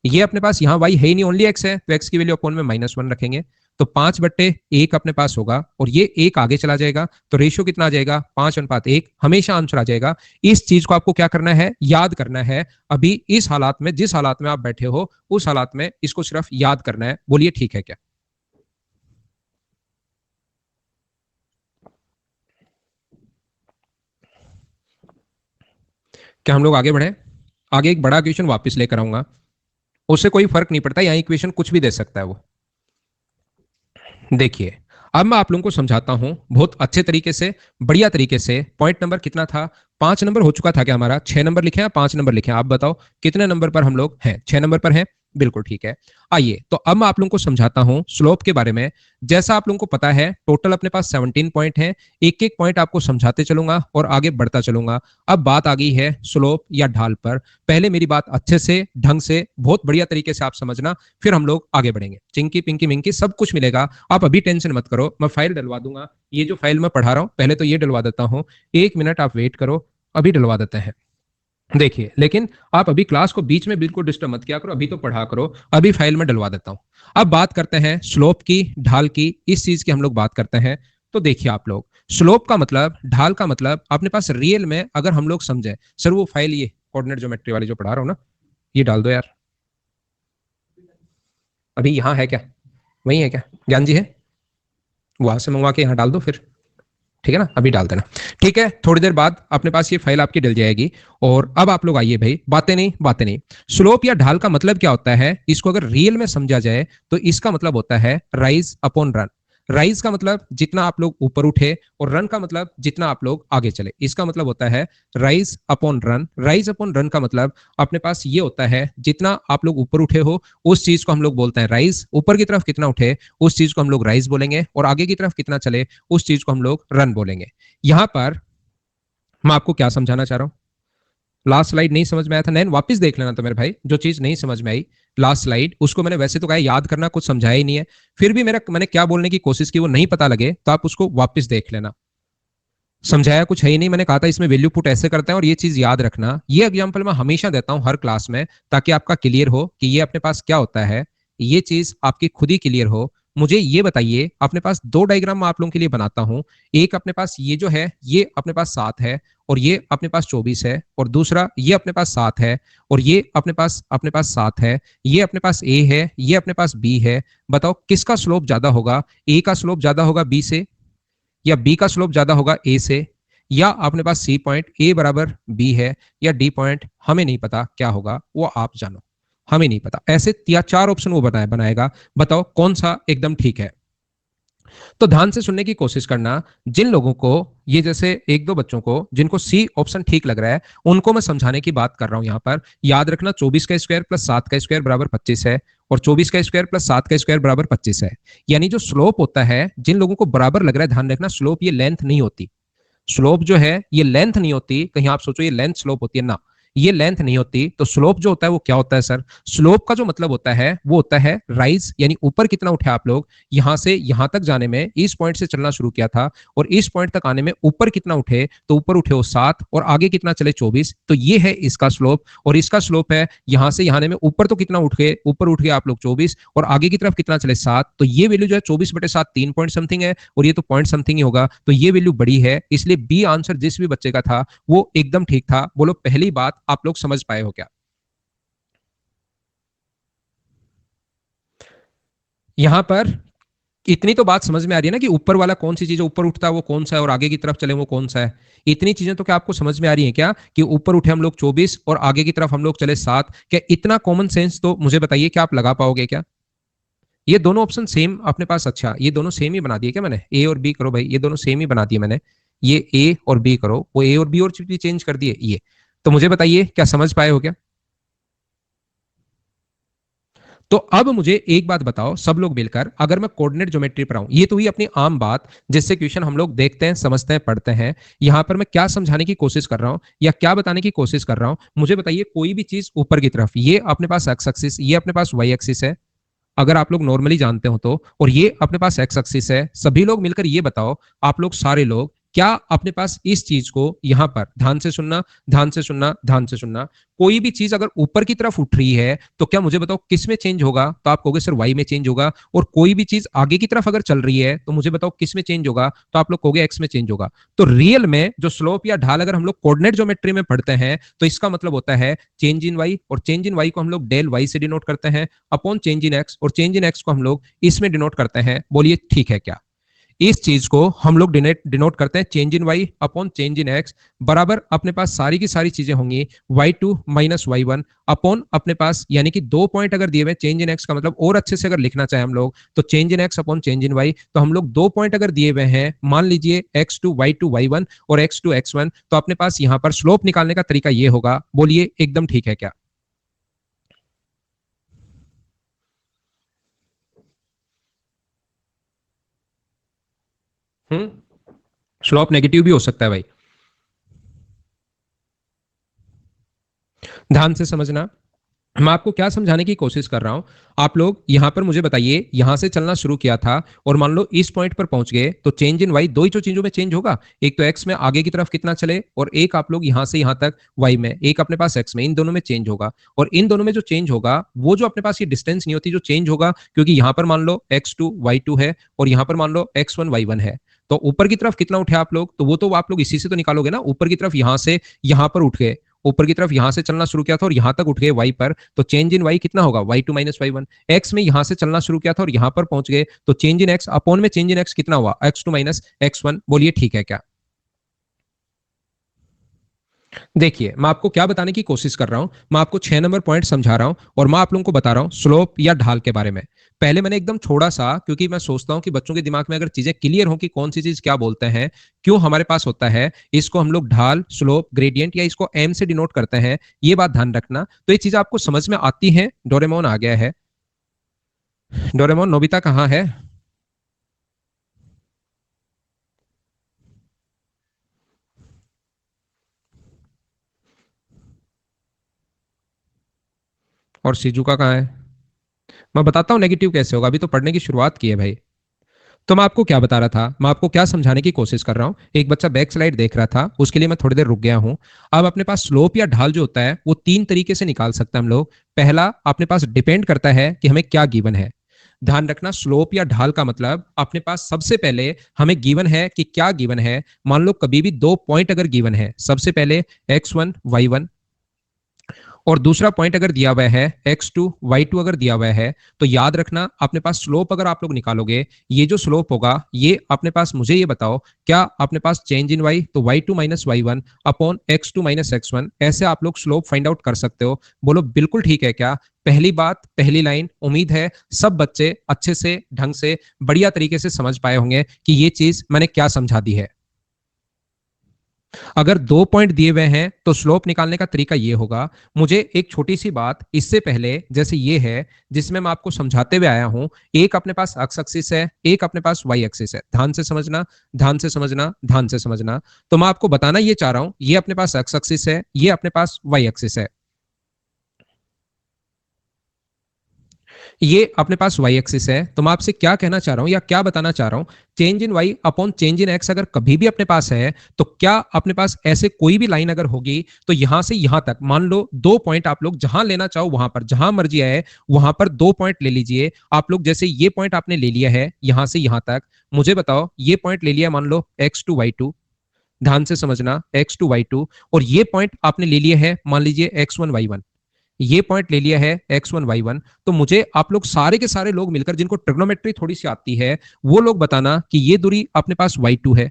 [SPEAKER 1] ये अपने पास यहाँ y है ही नहीं, ओनली x है तो x की वैल्यू अपॉन में -1 रखेंगे। तो 5/1 अपने पास होगा और ये 1 आगे चला जाएगा, तो रेशियो कितना आ जाएगा 5:1, हमेशा आंसर आ जाएगा। इस चीज को आपको क्या करना है, याद करना है। अभी इस हालात में, जिस हालात में आप बैठे हो उस हालात में इसको सिर्फ याद करना है। बोलिए ठीक है क्या। क्या हम लोग आगे बढ़े। आगे एक बड़ा क्वेश्चन वापस लेकर आऊंगा, उससे कोई फर्क नहीं पड़ता, यहाँ इक्वेशन कुछ भी दे सकता है वो। देखिए अब मैं आप लोगों को समझाता हूं बहुत अच्छे तरीके से, बढ़िया तरीके से। पॉइंट नंबर कितना था, 5 नंबर हो चुका था क्या हमारा, 6 नंबर लिखे हैं, 5 नंबर लिखे हैं। आप बताओ कितने नंबर पर हम लोग हैं, 6 नंबर पर हैं, बिल्कुल ठीक है। आइए तो अब मैं आप लोगों को समझाता हूं स्लोप के बारे में। जैसा आप लोगों को पता है टोटल अपने पास 17 पॉइंट हैं, एक एक पॉइंट आपको समझाते चलूंगा और आगे बढ़ता चलूंगा। अब बात आ गई है स्लोप या ढाल पर। पहले मेरी बात अच्छे से, ढंग से, बहुत बढ़िया तरीके से आप समझना, फिर हम लोग आगे बढ़ेंगे। चिंकी पिंकी मिंकी सब कुछ मिलेगा, आप अभी टेंशन मत करो। मैं फाइल डलवा दूंगा, ये जो फाइल मैं पढ़ा रहा हूं पहले तो ये डलवा देता हूं, 1 मिनट आप वेट करो, अभी डलवा देते हैं। देखिए लेकिन आप अभी क्लास को बीच में बिल्कुल डिस्टर्ब मत किया करो, अभी तो पढ़ा करो, अभी फाइल में डलवा देता हूं। अब बात करते हैं स्लोप की, ढाल की, इस चीज की हम लोग बात करते हैं। तो देखिए आप लोग, स्लोप का मतलब, ढाल का मतलब अपने पास रियल में अगर हम लोग समझे, सर वो फाइल ये कोऑर्डिनेट ज्योमेट्री वाली जो पढ़ा रहा हूं ना, ये डाल दो यार। अभी यहाँ है क्या, वही है क्या, ज्ञान जी है, वहां से मंगवा के यहाँ डाल दो फिर, ठीक है ना, अभी डाल देना। ठीक है, थोड़ी देर बाद अपने पास ये फाइल आपकी डल जाएगी। और अब आप लोग आइए भाई, बातें नहीं बातें नहीं। स्लोप या ढाल का मतलब क्या होता है, इसको अगर रियल में समझा जाए तो इसका मतलब होता है राइज अपॉन रन। राइज का मतलब जितना आप लोग ऊपर उठे, और रन का मतलब जितना आप लोग आगे चले, इसका मतलब होता है rise upon run. Rise upon run का मतलब अपने पास ये होता है जितना आप लोग ऊपर उठे हो उस चीज को हम लोग बोलते हैं राइज, ऊपर की तरफ कितना उठे उस चीज को हम लोग राइज बोलेंगे, और आगे की तरफ कितना चले उस चीज को हम लोग रन बोलेंगे। यहां पर मैं आपको क्या समझाना चाह रहा हूं, लास्ट स्लाइड नहीं समझ में आया था, नैन वापस देख लेना। तो मेरे भाई जो चीज नहीं समझ में आई लास्ट स्लाइड, उसको मैंने वैसे तो कहा याद करना, कुछ समझाया ही नहीं है, फिर भी मैंने क्या बोलने की कोशिश की वो नहीं पता लगे तो आप उसको वापस देख लेना। समझाया कुछ है ही नहीं, मैंने कहा था इसमें वैल्यू पुट ऐसे करते हैं, और ये चीज याद रखना। ये एग्जांपल मैं हमेशा देता हूं हर क्लास में, ताकि आपका क्लियर हो कि ये अपने पास क्या होता है, ये चीज आपकी खुद ही क्लियर हो। मुझे ये बताइए, अपने पास 2 डायग्राम मैं आप लोगों के लिए बनाता हूं। एक अपने पास ये जो है ये अपने पास 7 है, और ये अपने पास 24 है, और दूसरा ये अपने पास 7 है, और ये अपने पास 7 है, ये अपने पास ए है, ये अपने पास बी है। बताओ किसका स्लोप ज्यादा होगा, ए का स्लोप ज्यादा होगा बी से, या बी का स्लोप ज्यादा होगा ए से, या अपने पास सी पॉइंट ए बराबर बी है, या डी पॉइंट हमें नहीं पता क्या होगा, वो आप जानो, हमें नहीं पता। ऐसे या 4 ऑप्शन वो बनाएगा, बताओ कौन सा एकदम ठीक है। तो ध्यान से सुनने की कोशिश करना। जिन लोगों को, ये जैसे 1-2 बच्चों को जिनको सी ऑप्शन ठीक लग रहा है, उनको मैं समझाने की बात कर रहा हूं। यहां पर याद रखना 24 का स्क्वायर प्लस 7 का स्क्वायर बराबर 25 है, और 24 का स्क्वायर प्लस 7 का स्क्वायर बराबर 25 है। यानी जो स्लोप होता है, जिन लोगों को बराबर लग रहा है, ध्यान रखना स्लोप ये लेंथ नहीं होती। स्लोप जो है ये लेंथ नहीं होती, कहीं आप सोचो ये लेंथ स्लोप होती है ना, ये लेंथ नहीं होती, तो स्लोप जो होता है वो क्या होता है सर? स्लोप का जो मतलब होता है वो होता है राइज, यानी ऊपर कितना उठे आप लोग, यहां से यहां तक जाने में इस पॉइंट से चलना शुरू किया था और इस पॉइंट तक आने में ऊपर कितना उठे, तो ऊपर उठे वो 7 और आगे कितना चले 24, तो ये है इसका स्लोप। और इसका स्लोप है यहां से यहां में ऊपर तो कितना उठ गए, ऊपर उठ गए आप लोग 24 और आगे की तरफ कितना चले 7, तो ये वैल्यू जो है 24/7 3 पॉइंट समथिंग है और ये तो पॉइंट समथिंग ही होगा, तो ये वैल्यू बड़ी है, इसलिए बी आंसर जिस भी बच्चे का था वो एकदम ठीक था। बोलो पहली बात आप लोग समझ पाए हो क्या? यहां पर इतनी तो बात समझ में आ रही है ना कि ऊपर वाला कौन सी चीज ऊपर उठता है वो कौन सा है और आगे की तरफ चले वो कौन सा है? इतनी चीजें तो क्या आपको समझ में आ रही है क्या कि ऊपर उठे हम लोग 24 और आगे की तरफ हम लोग चले 7? क्या इतना कॉमन सेंस तो मुझे बताइए क्या आप लगा पाओगे क्या? ये दोनों ऑप्शन सेम अपने पास, अच्छा ये दोनों सेम ही बना दिए क्या मैंने? ए और बी करो भाई, ये दोनों सेम ही बना दिए मैंने। ये ए और बी करो, वो ए और बी और भी चेंज कर दिए ये। तो मुझे बताइए क्या समझ पाए हो क्या? तो अब मुझे एक बात बताओ सब लोग मिलकर, अगर मैं कोऑर्डिनेट ज्योमेट्री पर आऊं, ये तो हुई अपनी आम बात जिससे क्वेश्चन हम लोग देखते हैं, समझते हैं, पढ़ते हैं। यहां पर मैं क्या समझाने की कोशिश कर रहा हूं या क्या बताने की कोशिश कर रहा हूं, मुझे बताइए। कोई भी चीज ऊपर की तरफ, ये अपने पास एक्स एक्सिस, ये अपने पास वाई एक्सिस है, अगर आप लोग नॉर्मली जानते हो तो, और ये अपने पास एक्स एक्सिस है। सभी लोग मिलकर ये बताओ, आप लोग सारे लोग, क्या अपने पास इस चीज को यहां पर, ध्यान से सुनना, ध्यान से सुनना, ध्यान से सुनना, कोई भी चीज अगर ऊपर की तरफ उठ रही है तो क्या मुझे बताओ किस में चेंज होगा? तो आप कहोगे सर वाई में चेंज होगा। और कोई भी चीज आगे की तरफ अगर चल रही है तो मुझे बताओ किस में चेंज होगा? तो आप लोग कहोगे एक्स में चेंज होगा। तो रियल में जो स्लोप या ढाल अगर हम लोग कोऑर्डिनेट ज्योमेट्री में पढ़ते हैं तो इसका मतलब होता है चेंज इन वाई, और चेंज इन वाई को हम लोग डेल वाई से डिनोट करते हैं अपॉन चेंज इन एक्स, और चेंज इन एक्स को हम लोग इसमें डिनोट करते हैं। बोलिए ठीक है क्या? इस चीज को हम लोग डिनोट करते हैं change in Y upon change in X, बराबर अपने पास सारी की सारी चीजें होंगी y2 माइनस y1 अपॉन अपने पास, यानी कि 2 पॉइंट अगर दिए हुए चेंज इन एक्स का मतलब और अच्छे से अगर लिखना चाहे हम लोग तो change in X upon change in Y, तो हम लोग 2 पॉइंट अगर दिए हुए हैं, मान लीजिए x2 y2 y1 और x2 x1, तो अपने पास यहां पर स्लोप निकालने का तरीका ये होगा। बोलिए एकदम ठीक है क्या? स्लोप नेगेटिव भी हो सकता है भाई, ध्यान से समझना। मैं आपको क्या समझाने की कोशिश कर रहा हूं, आप लोग यहां पर मुझे बताइए, यहां से चलना शुरू किया था और मान लो इस पॉइंट पर पहुंच गए, तो चेंज इन वाई दो ही तो चीजों में चेंज होगा, एक तो एक्स में आगे की तरफ कितना चले और एक आप लोग यहां से यहां तक वाई में, एक अपने पास एक्स में, इन दोनों में चेंज होगा। और इन दोनों में जो चेंज होगा वो जो अपने पास ये डिस्टेंस नहीं होती, जो चेंज होगा, क्योंकि यहां पर मान लो x2 y2 है और यहां पर मान लो x1 y1 है, तो ऊपर की तरफ कितना उठे आप लोग, तो वो तो आप लोग इसी से तो निकालोगे ना। ऊपर की तरफ यहां से यहां पर उठ गए, ऊपर की तरफ यहां से चलना शुरू किया था और यहां तक उठ गए वाई पर, तो चेंज इन वाई कितना होगा y2 माइनस y1। एक्स में यहां से चलना शुरू किया था और यहां पर पहुंच गए, तो चेंज इन एक्स अपॉन में चेंज इन एक्स कितना हुआ x2 माइनस x1। बोलिए ठीक है क्या? देखिए मैं आपको क्या बताने की कोशिश कर रहा हूं, मैं आपको 6 नंबर पॉइंट समझा रहा हूं और मैं आप लोगों को बता रहा हूं स्लोप या ढाल के बारे में। पहले मैंने एकदम थोड़ा सा, क्योंकि मैं सोचता हूं कि बच्चों के दिमाग में अगर चीजें क्लियर हो कि कौन सी चीज क्या बोलते हैं, क्यों हमारे पास होता है, इसको हम लोग ढाल, स्लोप, ग्रेडियंट या इसको एम से डिनोट करते हैं, ये बात ध्यान रखना। तो ये चीज आपको समझ में आती है। डोरेमोन आ गया है, डोरेमोन नोबिता कहाँ है? और शिजुका कहाँ है? मैं बताता हूँ नेगेटिव कैसे होगा, अभी तो पढ़ने की शुरुआत की है भाई। तो मैं आपको क्या बता रहा था, मैं आपको क्या समझाने की कोशिश कर रहा हूं, एक बच्चा बैक स्लाइड देख रहा था, उसके लिए मैं थोड़ी देर रुक गया हूं। अब अपने पास स्लोप या ढाल जो होता है वो 3 तरीके से निकाल सकते हैं हम लोग। पहला अपने पास डिपेंड करता है कि हमें क्या गिवन है। ध्यान रखना, स्लोप या ढाल का मतलब अपने पास सबसे पहले हमें गिवन है कि क्या गिवन है। मान लो कभी भी 2 पॉइंट अगर गिवन है, सबसे पहले x1 y1 और दूसरा पॉइंट अगर दिया हुआ है x2 y2 अगर दिया हुआ है, तो याद रखना अपने पास स्लोप अगर आप लोग निकालोगे, ये जो स्लोप होगा ये अपने पास, मुझे ये बताओ क्या अपने पास चेंज इन y, तो y2 minus y1 upon x2 minus x1, ऐसे आप लोग स्लोप फाइंड आउट कर सकते हो। बोलो बिल्कुल ठीक है क्या? पहली बात, पहली लाइन, उम्मीद है सब बच्चे अच्छे से, ढंग से, बढ़िया तरीके से समझ पाए होंगे कि ये चीज मैंने क्या समझा दी है। अगर 2 पॉइंट दिए हुए हैं तो स्लोप निकालने का तरीका ये होगा। मुझे एक छोटी सी बात इससे पहले, जैसे ये है जिसमें मैं आपको समझाते हुए आया हूं, एक अपने पास एक्स एक्सिस है, एक अपने पास वाई एक्सिस है। ध्यान से समझना, ध्यान से समझना, ध्यान से समझना। तो मैं आपको बताना ये चाह रहा हूं, ये अपने पास एक्स एक्सिस है, ये अपने पास वाई एक्सिस है, ये अपने पास वाई एक्सिस है। तो मैं आपसे क्या कहना चाह रहा हूं या क्या बताना चाह रहा हूं, change in Y upon change in X अगर कभी भी अपने पास है, तो क्या अपने पास ऐसे कोई भी लाइन अगर होगी, तो यहां से यहां तक मान लो 2 पॉइंट आप लोग जहां लेना चाहो वहां पर, जहां मर्जी आए वहां पर 2 पॉइंट ले लीजिए आप लोग। जैसे ये पॉइंट आपने ले लिया है यहां से यहां तक, मुझे बताओ ये पॉइंट ले लिया मान लो x2 y2, ध्यान से समझना x2 y2, और ये पॉइंट आपने ले लिया है मान लीजिए x1 y1, ये पॉइंट ले लिया है x1 y1। तो मुझे आप लोग सारे के सारे लोग मिलकर जिनको ट्रिग्नोमेट्री थोड़ी सी आती है, वो लोग बताना कि ये दूरी अपने पास y2 है,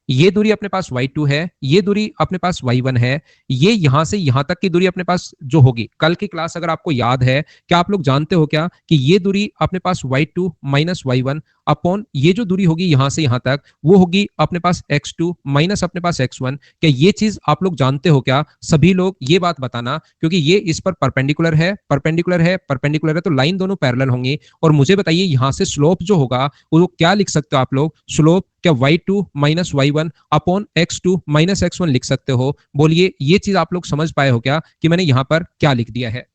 [SPEAKER 1] ये दूरी अपने पास y2 है, ये दूरी अपने पास y1 है, ये यहां से यहां तक की दूरी अपने पास जो होगी, कल की क्लास अगर आपको याद है, क्या आप लोग जानते हो क्या कि ये दूरी अपने पास y2 माइनस y1 अपॉन ये जो दूरी होगी यहां से यहां तक, वो होगी अपने पास x2 माइनस अपने पास x1। क्या ये चीज आप लोग जानते हो क्या? सभी लोग ये बात बताना, क्योंकि ये इस पर परपेंडिकुलर है, परपेंडिकुलर है, परपेंडिकुलर है, तो लाइन दोनों पैरेलल होंगी। और मुझे बताइए यहां से स्लोप जो होगा वो क्या लिख सकते हो आप लोग? स्लोप क्या y2 minus y1 upon x2 minus x1 लिख सकते हो? बोलिए ये चीज आप लोग समझ पाए हो क्या कि मैंने यहां पर क्या लिख दिया है?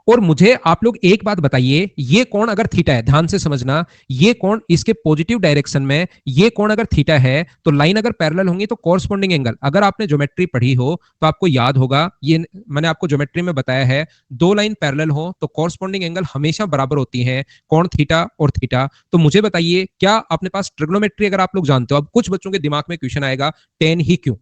[SPEAKER 1] और मुझे आप लोग एक बात बताइए, ये कोण अगर थीटा है, ध्यान से समझना, ये कोण इसके पॉजिटिव डायरेक्शन में, ये कोण अगर थीटा है तो लाइन अगर पैरेलल होंगी तो कॉरस्पॉन्डिंग एंगल, अगर आपने ज्योमेट्री पढ़ी हो तो आपको याद होगा, ये मैंने आपको ज्योमेट्री में बताया है, दो लाइन पैरेलल हो तो कॉरस्पॉन्डिंग एंगल हमेशा बराबर होती है, कोण थीटा और थीटा। तो मुझे बताइए क्या अपने पास ट्रिग्नोमेट्री अगर आप लोग जानते हो, अब कुछ बच्चों के दिमाग में क्वेश्चन आएगा टेन ही क्यों,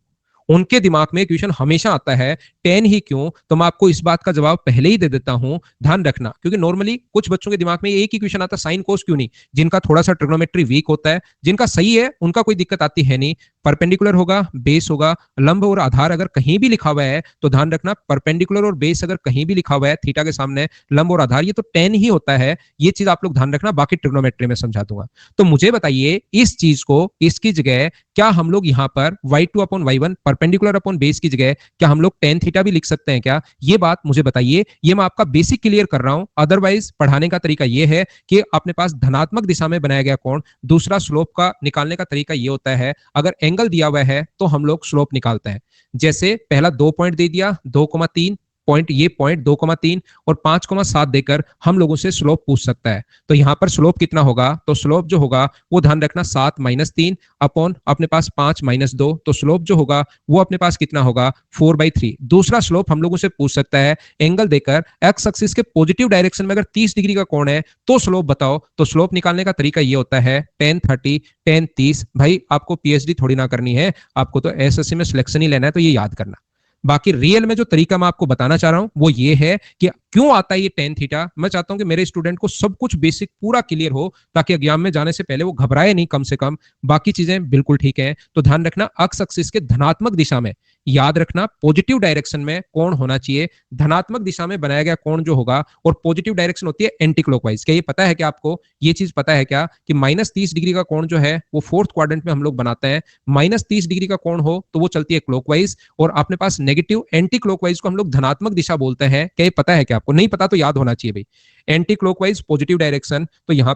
[SPEAKER 1] उनके दिमाग में क्वेश्चन हमेशा आता है टेन ही क्यों। तो मैं आपको इस बात का जवाब पहले ही दे देता हूं, ध्यान रखना, क्योंकि नॉर्मली कुछ बच्चों के दिमाग में एक ही क्वेश्चन आता है साइन कोस क्यों नहीं, जिनका थोड़ा सा ट्रिग्नोमेट्री वीक होता है, जिनका सही है उनका कोई दिक्कत आती है नहीं। परपेंडिकुलर होगा, बेस होगा, लंब और आधार अगर कहीं भी लिखा हुआ है तो ध्यान रखना, परपेंडिकुलर और बेस अगर कहीं भी लिखा हुआ है थीटा के सामने, लंब और आधार, ये तो टेन ही होता है। ये चीज आप लोग ध्यान रखना, बाकी ट्रिग्नोमेट्री में समझा दूंगा। तो मुझे बताइए इस चीज को, इसकी जगह क्या हम लोग यहां पर y2 upon y1 perpendicular upon base की जगह क्या हम लोग टेन थीटा भी लिख सकते हैं क्या? ये बात मुझे बताइए, ये मैं आपका बेसिक क्लियर कर रहा हूं। अदरवाइज पढ़ाने का तरीका ये है कि अपने पास धनात्मक दिशा में बनाया गया कोण, दूसरा स्लोप का निकालने का तरीका ये होता है, अगर एंगल दिया हुआ है तो हम लोग स्लोप निकालते हैं। जैसे पहला 2 पॉइंट दे दिया, 2,3 पॉइंट, ये पॉइंट 2,3 और 5,7 देकर हम लोगों से स्लोप पूछ सकता है। तो यहां पर स्लोप कितना होगा? तो स्लोप जो होगा वो ध्यान रखना 7 माइनस 3 अपॉन अपने पास 5 माइनस 2, तो स्लोप जो होगा वो अपने पास कितना होगा? 4/3। दूसरा स्लोप हम लोगों से पूछ सकता है एंगल देकर, एक्स एक्सिस के पॉजिटिव डायरेक्शन में अगर 30 डिग्री का कोण है तो स्लोप बताओ। तो स्लोप निकालने का तरीका ये होता है tan 30 tan 30। भाई आपको पीएचडी थोड़ी ना करनी है, आपको तो एसएससी में सिलेक्शन ही लेना है, तो ये याद करना। बाकी रियल में जो तरीका मैं आपको बताना चाह रहा हूं वो ये है कि क्यों आता है ये टेन थीटा। मैं चाहता हूं कि मेरे स्टूडेंट को सब कुछ बेसिक पूरा क्लियर हो, ताकि एग्जाम में जाने से पहले वो घबराए नहीं कम से कम। बाकी चीजें बिल्कुल ठीक है। तो ध्यान रखना, एक्स एक्सिस के धनात्मक दिशा में, याद रखना पॉजिटिव डायरेक्शन में कोण होना चाहिए, धनात्मक दिशा में बनाया गया कोण जो होगा, और पॉजिटिव डायरेक्शन होती है एंटी क्लॉकवाइज। क्या ये पता है क्या आपको? ये चीज पता है क्या कि -30 डिग्री का कोण जो है वो फोर्थ क्वाड्रेंट में हम लोग बनाते हैं। -30 डिग्री का कोण हो तो वो चलती है क्लॉकवाइज, और अपने पास नेगेटिव एंटी क्लॉकवाइज को हम लोग धनात्मक दिशा बोलते हैं। क्या ये पता है क्या आपको? नहीं पता तो याद होना चाहिए भाई। एंटी क्लॉकवाइज पॉजिटिव डायरेक्शन, तो यहां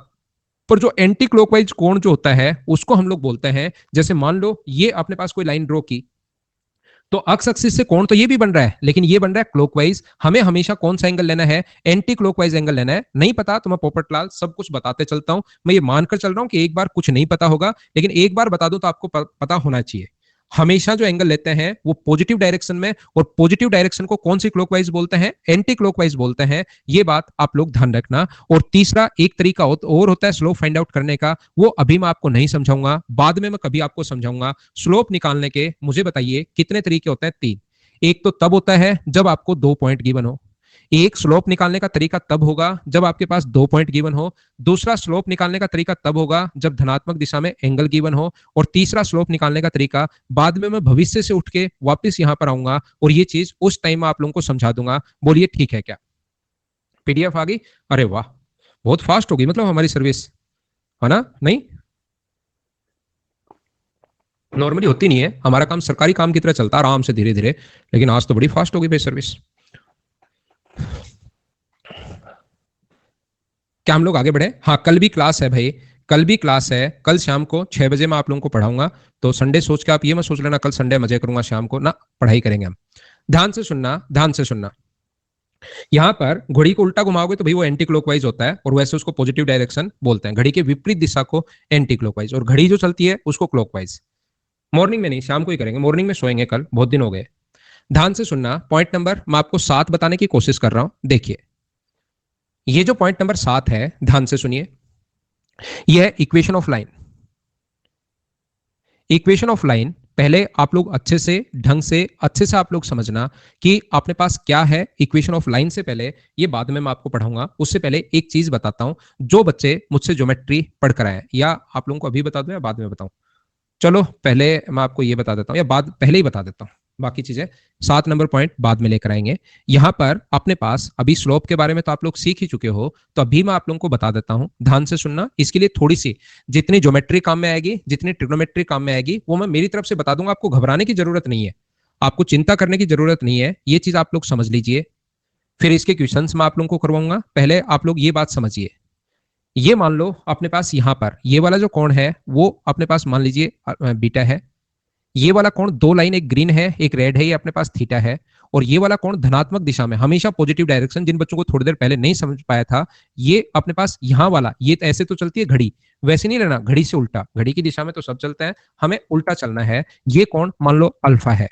[SPEAKER 1] पर जो एंटी क्लॉकवाइज कोण जो होता है उसको हम लोग बोलते हैं, जैसे मान लो ये अपने पास कोई लाइन ड्रॉ की, तो अक्स एक्सिस से कोण तो ये भी बन रहा है, लेकिन ये बन रहा है क्लॉकवाइज। हमें हमेशा कौन सा एंगल लेना है? एंटी क्लॉकवाइज एंगल लेना है। नहीं पता तो मैं पोपटलाल सब कुछ बताते चलता हूं। मैं ये मानकर चल रहा हूं कि एक बार कुछ नहीं पता होगा, लेकिन एक बार बता दूं तो आपको पता होना चाहिए। हमेशा जो एंगल लेते हैं वो पॉजिटिव डायरेक्शन में, और पॉजिटिव डायरेक्शन को कौन सी क्लॉकवाइज बोलते हैं? एंटी क्लॉकवाइज बोलते हैं। ये बात आप लोग ध्यान रखना। और तीसरा एक तरीका और होता है स्लोप फाइंड आउट करने का, वो अभी मैं आपको नहीं समझाऊंगा, बाद में मैं कभी आपको समझाऊंगा। स्लोप निकालने के मुझे बताइए कितने तरीके होते हैं? 3। एक तो तब होता है जब आपको 2 पॉइंट गिवन हो, एक स्लोप निकालने का तरीका तब होगा जब आपके पास 2 पॉइंट गिवन हो, दूसरा स्लोप निकालने का तरीका तब होगा जब धनात्मक दिशा में एंगल गिवन हो, और तीसरा स्लोप निकालने का तरीका बाद में मैं भविष्य से उठ के वापस यहां पर आऊंगा और ये चीज उस टाइम में आप लोगों को समझा दूंगा। बोलिए ठीक है क्या? पीडीएफ आ गई? अरे वाह, बहुत फास्ट होगी मतलब हमारी सर्विस, है ना? नहीं नॉर्मली होती नहीं है, हमारा काम सरकारी काम की तरह चलता है आराम से धीरे धीरे, लेकिन आज तो बड़ी फास्ट होगी भाई सर्विस। क्या हम लोग आगे बढ़े? हाँ, कल भी क्लास है भाई, कल भी क्लास है, कल शाम को 6 बजे मैं आप लोगों को पढ़ाऊंगा। तो संडे सोच के आप ये मत सोच लेना कल संडे मजे करूंगा शाम को ना, पढ़ाई करेंगे हम। ध्यान से सुनना, ध्यान से सुनना। यहाँ पर घड़ी को उल्टा घुमाओगे तो भाई वो एंटी क्लॉकवाइज होता है, और वैसे उसको पॉजिटिव डायरेक्शन बोलते हैं। घड़ी के विपरीत दिशा को एंटी क्लॉकवाइज, और घड़ी जो चलती है उसको क्लॉकवाइज। मॉर्निंग में नहीं, शाम को ही करेंगे, मॉर्निंग में सोएंगे कल, बहुत दिन हो गए। ध्यान से सुनना, पॉइंट नंबर मैं आपको 7 बताने की कोशिश कर रहा हूं। देखिए, ये जो पॉइंट नंबर 7 है, ध्यान से सुनिए, यह है equation of line. Equation of line पहले आप लोग अच्छे से ढंग से अच्छे से आप लोग समझना कि अपने पास क्या है इक्वेशन ऑफ लाइन से पहले। ये बाद में मैं आपको पढ़ाऊंगा, उससे पहले एक चीज बताता हूं। जो बच्चे मुझसे ज्योमेट्री पढ़ कर आए, या आप लोगों को अभी बता दूं या बाद में बताऊं? चलो पहले मैं आपको ये बता देता हूँ, या बाद पहले ही बता देता हूँ, बाकी चीजें 7 नंबर पॉइंट बाद में लेकर आएंगे। यहां पर अपने पास अभी स्लोप के बारे में तो आप लोग सीख ही चुके हो, तो अभी मैं आप लोगों को बता देता हूं, ध्यान से सुनना। इसके लिए थोड़ी सी जितनी ज्योमेट्री काम में आएगी, जितनी ट्रिग्नोमेट्री काम में आएगी, वो मैं मेरी तरफ से बता दूंगा। आपको घबराने की जरूरत नहीं है, आपको चिंता करने की जरूरत नहीं है, ये चीज आप लोग समझ लीजिए। फिर इसके क्वेश्चंस मैं आप लोगों को करवाऊंगा। पहले आप लोग ये बात समझिए, ये मान लो अपने पास यहां पर ये वाला जो कोण है वो अपने पास मान लीजिए बीटा है। ये वाला कोण, दो लाइन, एक ग्रीन है एक रेड है, ये अपने पास थीटा है। और ये वाला कोण धनात्मक दिशा में, हमेशा पॉजिटिव डायरेक्शन, जिन बच्चों को थोड़ी देर पहले नहीं समझ पाया था, ये अपने पास यहां वाला, ये ऐसे तो चलती है घड़ी, वैसे नहीं लेना, घड़ी से उल्टा, घड़ी की दिशा में तो सब चलते हैं, हमें उल्टा चलना है। ये कोण मान लो अल्फा है।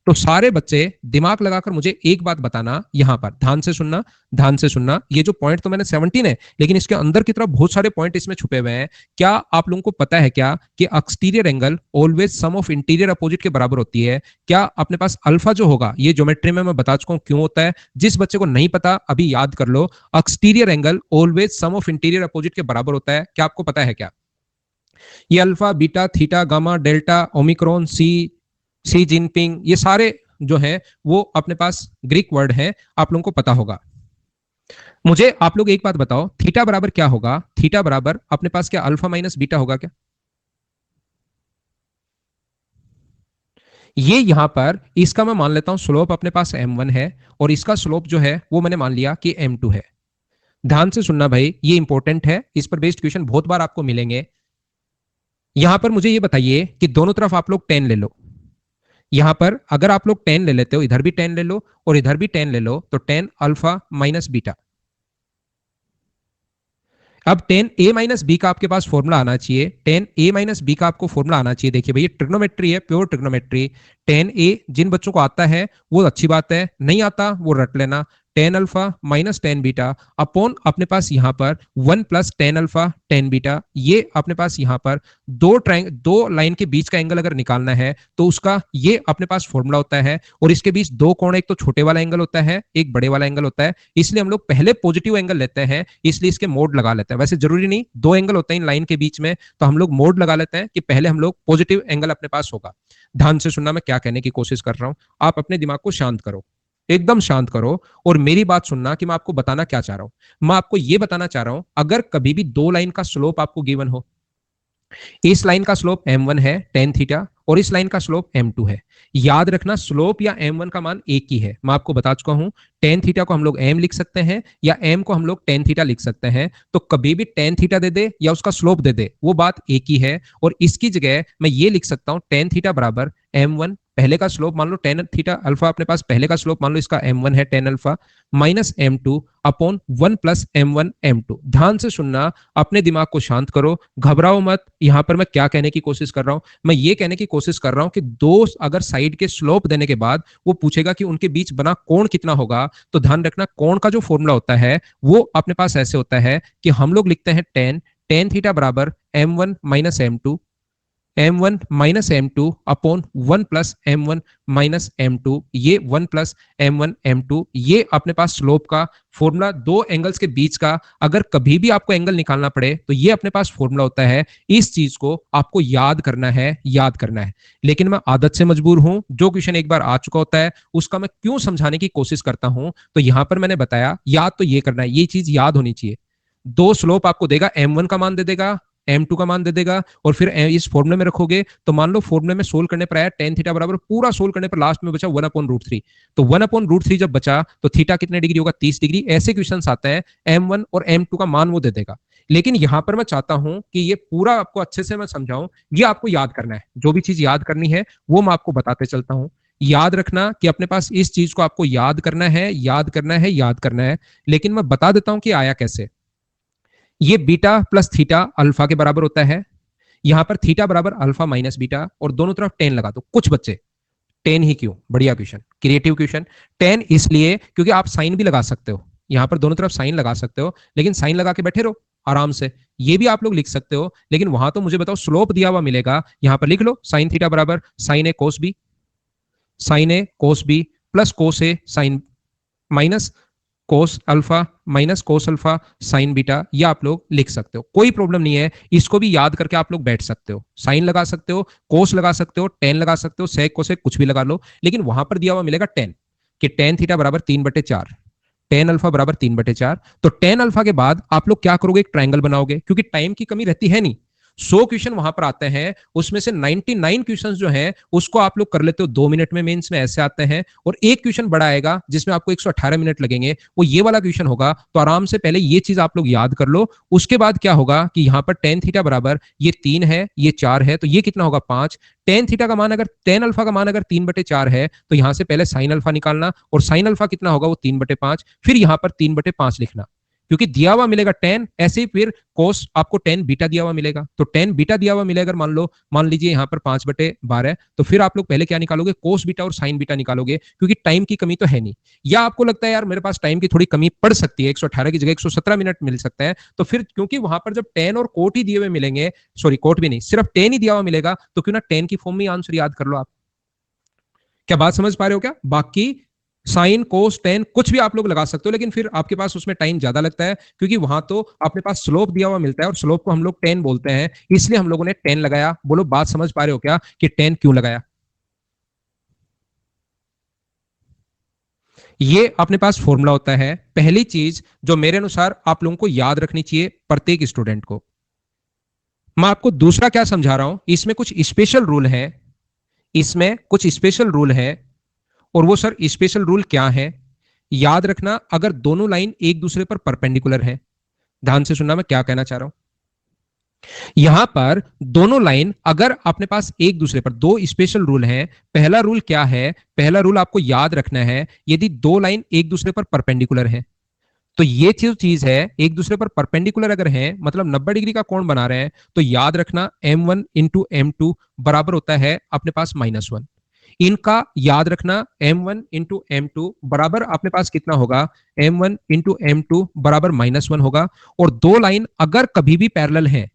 [SPEAKER 1] तो सारे बच्चे दिमाग लगाकर मुझे एक बात बताना, यहां पर ध्यान से सुनना, ध्यान से सुनना। ये जो पॉइंट तो मैंने 17 है, लेकिन इसके अंदर की तरफ बहुत सारे पॉइंट इसमें छुपे हुए हैं। क्या आप लोगों को पता है क्या कि exterior angle always sum of interior opposite के बराबर होती है? क्या अपने पास अल्फा जो होगा, ये ज्योमेट्री में मैं बता चुका हूं क्यों होता है, जिस बच्चे को नहीं पता अभी याद कर लो। Exterior angle always sum of interior opposite के बराबर होता है, क्या आपको पता है क्या? ये alpha, beta, theta, gamma, delta, omicron, Xi, Xi Jinping, ये सारे जो हैं वो अपने पास ग्रीक वर्ड हैं, आप लोगों को पता होगा। मुझे आप लोग एक बात बताओ, थीटा बराबर क्या होगा? थीटा बराबर अपने पास क्या अल्फा माइनस बीटा होगा क्या? ये यहां पर इसका मैं मान लेता हूं स्लोप अपने पास m1 है, और इसका स्लोप जो है वो मैंने मान लिया कि m2 है। ध्यान से सुनना भाई, ये इंपॉर्टेंट है, इस पर बेस्ड क्वेश्चन बहुत बार आपको मिलेंगे। यहां पर मुझे ये बताइए कि दोनों तरफ आप लोग 10 ले लो। यहां पर अगर आप लोग 10 ले लेते हो, इधर भी 10 ले लो और इधर भी 10 ले लो, तो 10 अल्फा माइनस बीटा। अब 10 a माइनस बी का आपके पास फॉर्मूला आना चाहिए, 10 a माइनस बी का आपको फॉर्मूला आना चाहिए। देखिए भैया, ट्रिग्नोमेट्री है, प्योर ट्रिग्नोमेट्री। 10 a जिन बच्चों को आता है वो अच्छी बात है, नहीं आता वो रट लेना। 10 अल्फा माइनस 10 बीटा अपॉन अपने पास यहां पर 1 प्लस 10 अल्फा 10 बीटा। ये अपने पास यहां पर दो लाइन के बीच का एंगल अगर निकालना है तो उसका ये अपने पास फॉर्मूला होता है। और इसके बीच दो कोण, एक तो छोटे वाला एंगल होता है, एक बड़े वाला एंगल होता है, इसलिए हम लोग पहले पॉजिटिव एंगल लेते हैं, इसलिए इसके मोड लगा लेते हैं। वैसे जरूरी नहीं, दो एंगल होते हैं इन लाइन के बीच में, तो हम लोग मोड लगा लेते हैं कि पहले हम लोग पॉजिटिव एंगल अपने पास होगा। ध्यान से सुनना, मैं क्या कहने की कोशिश कर रहा हूं। आप अपने दिमाग को शांत करो, एकदम शांत करो, और मेरी बात सुनना कि मैं आपको बताना क्या चाह रहा हूं। मैं आपको यह बताना चाह रहा हूं, अगर कभी भी दो लाइन का स्लोप आपको गिवन हो, इस लाइन का स्लोप m1 है टेन थीटा, और इस लाइन का स्लोप m2 है। याद रखना, स्लोप या m1 का मान एक ही है, मैं आपको बता चुका हूं। टेन थीटा को हम लोग m लिख सकते हैं, या m को हम लोग टेन थीटा लिख सकते हैं। तो कभी भी टेन थीटा दे दे या उसका स्लोप दे दे, वो बात एक ही है। और इसकी जगह मैं ये लिख सकता हूं, टेन थीटा बराबर m1, पहले का स्लोप मान लो टेन थीटा अल्फा, अपने पास पहले का स्लोप मान लो इसका m1 है tan alpha, minus m2 upon 1 plus m1 m2। ध्यान से सुनना, अपने दिमाग को शांत करो, घबराओ मत। यहां पर मैं क्या कहने की कोशिश कर रहा हूं, मैं ये कहने की कोशिश कर रहा हूं कि दो अगर साइड के स्लोप देने के बाद वो पूछेगा कि उनके बीच बना कोण कितना होगा, तो ध्यान रखना कोण का जो फॉर्मूला होता है वो अपने पास ऐसे होता है कि हम लोग लिखते हैं टेन, टेन थीटा बराबर m1 minus m2, m1 minus m2 upon 1 plus m1 minus m2। ये 1 प्लस m1 m2, ये अपने पास स्लोप का फॉर्मूला, दो एंगल्स के बीच का अगर कभी भी आपको एंगल निकालना पड़े तो ये अपने पास फॉर्मूला होता है। इस चीज को आपको याद करना है, याद करना है। लेकिन मैं आदत से मजबूर हूं, जो क्वेश्चन एक बार आ चुका होता है उसका मैं क्यों समझाने की कोशिश करता हूं। तो यहां पर मैंने बताया, याद तो ये करना है, ये चीज याद होनी चाहिए। दो स्लोप आपको देगा, m1 का मान दे देगा m2 का मान दे देगा, और फिर इस फॉर्मूले में रखोगे तो मान लो फॉर्मूले में सोल्व करने पर आया tan थीटा बराबर, पूरा सोल्व करने पर लास्ट में बचा 1/√3। तो 1/√3 जब बचा तो थीटा कितने डिग्री होगा, 30 डिग्री। ऐसे क्वेश्चंस आते हैं, m1 और m2 का मान वो दे देगा। लेकिन यहां पर मैं चाहता हूं कि ये पूरा आपको अच्छे से मैं समझाऊं, ये आपको याद करना है। जो भी चीज याद करनी है वो मैं आपको बताते चलता हूं। याद रखना कि अपने पास इस चीज को आपको याद करना है, याद करना है, याद करना है। लेकिन मैं बता देता हूं कि आया कैसे। ये बीटा प्लस थीटा अल्फा के बराबर होता है। यहां पर थीटा बराबर अल्फा माइनस बीटा, और दोनों तरफ टेन लगा दो। कुछ बच्चे टेन ही क्यों, बढ़िया क्वेश्चन, क्रिएटिव क्वेश्चन। टेन इसलिए क्योंकि आप साइन भी लगा सकते हो, यहां पर दोनों तरफ साइन लगा सकते हो, लेकिन साइन लगा के बैठे रहो आराम से। ये भी आप लोग लिख सकते हो, लेकिन वहां तो मुझे बताओ स्लोप दिया हुआ मिलेगा। यहां पर लिख लो साइन थीटा बराबर sine A cos B, sine A cos B plus cos A sine, minus cos alpha minus cos alpha sine beta. ये आप लोग लिख सकते हो, कोई प्रॉब्लम नहीं है। इसको भी याद करके आप लोग बैठ सकते हो। साइन लगा सकते हो, कोस लगा सकते हो, टेन लगा सकते हो, सेक कोसेक कुछ भी लगा लो। लेकिन वहां पर दिया हुआ मिलेगा टेन, कि टेन थीटा बराबर 3/4, टेन अल्फा बराबर 3/4। तो टेन अल्फा के बाद आप लोग क्या करोगे, एक ट्रायंगल बनाओगे, क्योंकि टाइम की कमी रहती है नहीं। 100 क्वेश्चन वहां पर आते हैं, उसमें से 99 क्वेश्चंस जो हैं उसको आप लोग कर लेते हो 2 मिनट में, मेंस में ऐसे आते हैं। और एक क्वेश्चन बड़ा आएगा जिसमें आपको 118 मिनट लगेंगे, वो ये वाला क्वेश्चन होगा। तो आराम से पहले ये चीज आप लोग याद कर लो। उसके बाद क्या होगा कि यहां पर टेन थीटा बराबर ये 3 है, ये 4 है, तो ये कितना होगा 5। टेन थीटा का मान अगर, टेन अल्फा का मान अगर 3/4 है, तो यहां से पहले साइन अल्फा निकालना, और साइन अल्फा कितना होगा वो 3/5, फिर यहां पर 3/5 लिखना, क्योंकि दिया हुआ मिलेगा टेन। ऐसे ही फिर कोस आपको टेन बीटा दिया हुआ मिलेगा, तो टेन बीटा दिया हुआ मिलेगा। मान लीजिए यहाँ पर 5/12, तो फिर आप लोग पहले क्या निकालोगे, कोस बीटा और साइन बीटा निकालोगे, क्योंकि टाइम की कमी तो है नहीं। या आपको लगता है यार मेरे पास टाइम की थोड़ी कमी पड़ सकती है, 118 की जगह 117 मिनट मिल सकता है, तो फिर क्योंकि वहां पर जब टेन और कोट ही दिए हुए मिलेंगे, सॉरी कोट भी नहीं, सिर्फ टेन ही दिया हुआ मिलेगा, तो क्यों ना टेन की फॉर्म में आंसर याद कर लो आप। क्या बात समझ पा रहे हो क्या? बाकी साइन कोस टेन कुछ भी आप लोग लगा सकते हो, लेकिन फिर आपके पास उसमें टाइम ज्यादा लगता है, क्योंकि वहां तो अपने पास स्लोप दिया हुआ मिलता है, और स्लोप को हम लोग टेन बोलते हैं, इसलिए हम लोगों ने टेन लगाया। बोलो बात समझ पा रहे हो क्या कि टेन क्यों लगाया? ये अपने पास फॉर्मूला होता है। पहली चीज जो मेरे अनुसार आप लोगों को याद रखनी चाहिए प्रत्येक स्टूडेंट को, मैं आपको दूसरा क्या समझा रहा हूं, इसमें कुछ स्पेशल रूल है। इसमें कुछ स्पेशल रूल है, और वो सर स्पेशल रूल क्या है? याद रखना, अगर दोनों लाइन एक दूसरे पर परपेंडिकुलर है, ध्यान से सुनना मैं क्या कहना चाह रहा हूं। यहां पर दोनों लाइन अगर अपने पास एक दूसरे पर, दो स्पेशल रूल हैं। पहला रूल क्या है? पहला रूल आपको याद रखना है, यदि दो लाइन एक दूसरे पर परपेंडिकुलर है, तो ये जो चीज है एक दूसरे पर परपेंडिकुलर अगर है, मतलब 90 डिग्री का कोण बना रहे हैं, तो याद रखना m1 इंटू m2 बराबर होता है अपने पास -1। इनका याद रखना, m1 इंटू m2 बराबर अपने पास कितना होगा, m1 इंटू m2 बराबर -1 होगा। और दो लाइन अगर कभी भी पैरेलल है,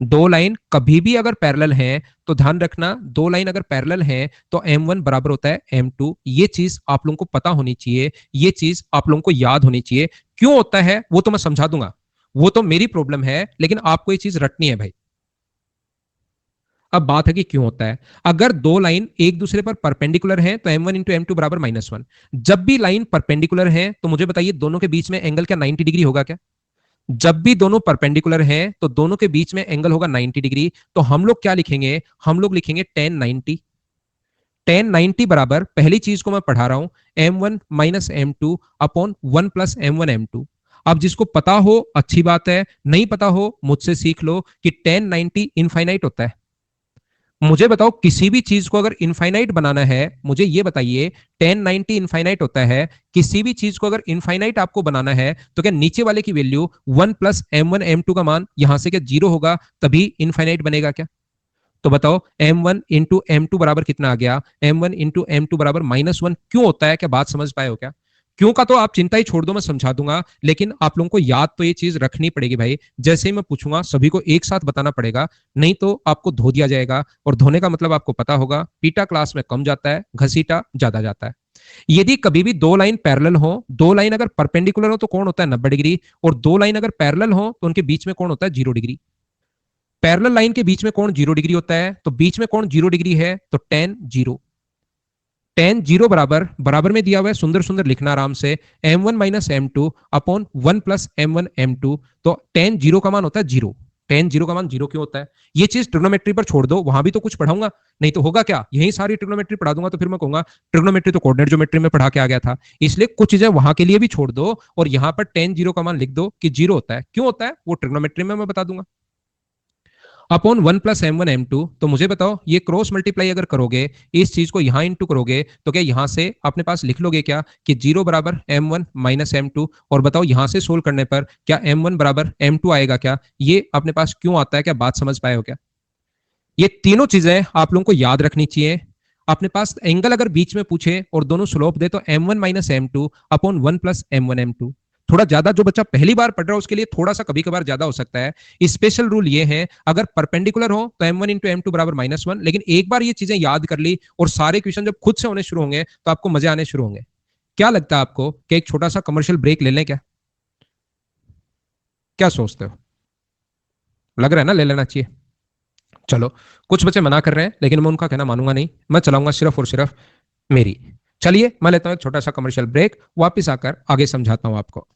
[SPEAKER 1] दो लाइन कभी भी अगर पैरेलल हैं, तो ध्यान रखना, दो लाइन अगर पैरेलल हैं तो m1 बराबर होता है m2। ये चीज आप लोगों को पता होनी चाहिए, ये चीज आप लोगों को याद होनी चाहिए। क्यों होता है वो तो मैं समझा दूंगा, वो तो मेरी प्रॉब्लम है, लेकिन आपको ये चीज रटनी है भाई। अब बात है कि क्यों होता है। अगर दो लाइन एक दूसरे पर परपेंडिकुलर हैं तो m1 इंटू m2 बराबर -1। जब भी लाइन परपेंडिकुलर है तो मुझे बताइए दोनों के बीच में एंगल क्या 90 डिग्री होगा क्या? जब भी दोनों परपेंडिकुलर हैं तो दोनों के बीच में एंगल होगा 90 डिग्री। तो हम लोग क्या लिखेंगे, हम लोग लिखेंगे tan 90। tan 90 बराबर, पहली चीज को मैं पढ़ा रहा हूं, m1 minus m2 upon 1 plus m1 m2। अब जिसको पता हो अच्छी बात है, नहीं पता हो मुझसे सीख लो कि tan 90 इनफाइनाइट होता है। मुझे बताओ किसी भी चीज को अगर इनफाइनाइट बनाना है, मुझे ये बताइए, tan 90 इनफाइनाइट होता है। किसी भी चीज को अगर इनफाइनाइट आपको बनाना है तो क्या नीचे वाले की वैल्यू 1 प्लस m1 m2 का मान यहां से क्या 0 होगा, तभी इनफाइनाइट बनेगा क्या? तो बताओ m1 इंटू m2 बराबर कितना आ गया, m1 इंटू m2 बराबर -1। क्यों होता है, क्या बात समझ पाए हो क्या? क्यों का तो आप चिंता ही छोड़ दो, मैं समझा दूंगा, लेकिन आप लोगों को याद तो ये चीज रखनी पड़ेगी भाई। जैसे ही मैं पूछूंगा सभी को एक साथ बताना पड़ेगा, नहीं तो आपको धो दिया जाएगा। और धोने का मतलब आपको पता होगा, पीटा क्लास में कम जाता है, घसीटा ज्यादा जाता है। यदि कभी भी दो लाइन पैरेलल हो, दो लाइन अगर परपेंडिकुलर हो तो कौन होता है 90 डिग्री, और दो लाइन अगर पैरेलल हो तो उनके बीच में कौन होता है 0 डिग्री। पैरेलल लाइन के बीच में कोण 0 डिग्री होता है, तो बीच में कोण 0 डिग्री है तो tan 0। tan 0 बराबर, बराबर में दिया हुआ है, सुंदर सुंदर लिखना आराम से, m1 minus m2 upon 1 plus m1 m2। तो tan 0 का मान होता है 0। टेन जीरो का मान जीरो क्यों होता है? ये चीज ट्रिग्नोमेट्री पर छोड़ दो, वहां भी तो कुछ पढ़ाऊंगा। नहीं तो होगा क्या, यही सारी ट्रिग्नोमेट्री पढ़ा दूंगा तो फिर मैं कहूंगा ट्रिग्नोमेट्री तो कोऑर्डिनेट ज्योमेट्री में पढ़ा के आ गया था। इसलिए कुछ चीजें वहां के लिए भी छोड़ दो और यहाँ पर टेन जीरो का मान लिख दो कि जीरो होता है। क्यों होता है वो ट्रिग्नोमेट्री में मैं बता दूंगा। Upon one plus M one M two, तो मुझे बताओ ये क्रॉस मल्टीप्लाई अगर करोगे, इस चीज को यहां इंटू करोगे, तो क्या यहां से अपने पास लिख लोगे क्या कि जीरो बराबर M one minus M two, और बताओ यहां से सोल्व करने पर क्या एम वन बराबर एम टू आएगा क्या? ये अपने पास क्यों आता है, क्या बात समझ पाए हो क्या? ये तीनों चीजें आप लोगों को याद रखनी चाहिए। अपने पास एंगल अगर बीच में पूछे और दोनों स्लोप दे तो M one minus M two upon one plus M one M two. थोड़ा ज्यादा जो बच्चा पहली बार पढ़ रहा है उसके लिए थोड़ा सा कभी कभार ज्यादा हो सकता है। स्पेशल रूल ये है, अगर परपेंडिकुलर हो तो M one into M two बराबर माइनस वन, लेकिन एक बार ये चीजें याद कर ली और सारे क्वेश्चन जब खुद से होने शुरू होंगे तो आपको मजे आने शुरू होंगे। क्या लगता है आपको कि एक छोटा सा कमर्शियल ब्रेक ले लें क्या? क्या सोचते हो? लग रहा है ना ले लेना चाहिए। चलो, कुछ बच्चे मना कर रहे हैं लेकिन मैं उनका कहना मानूंगा नहीं, मैं चलाऊंगा सिर्फ और सिर्फ मेरी। चलिए मैं लेता हूं एक छोटा सा कमर्शियल ब्रेक, वापिस आकर आगे समझाता हूं आपको।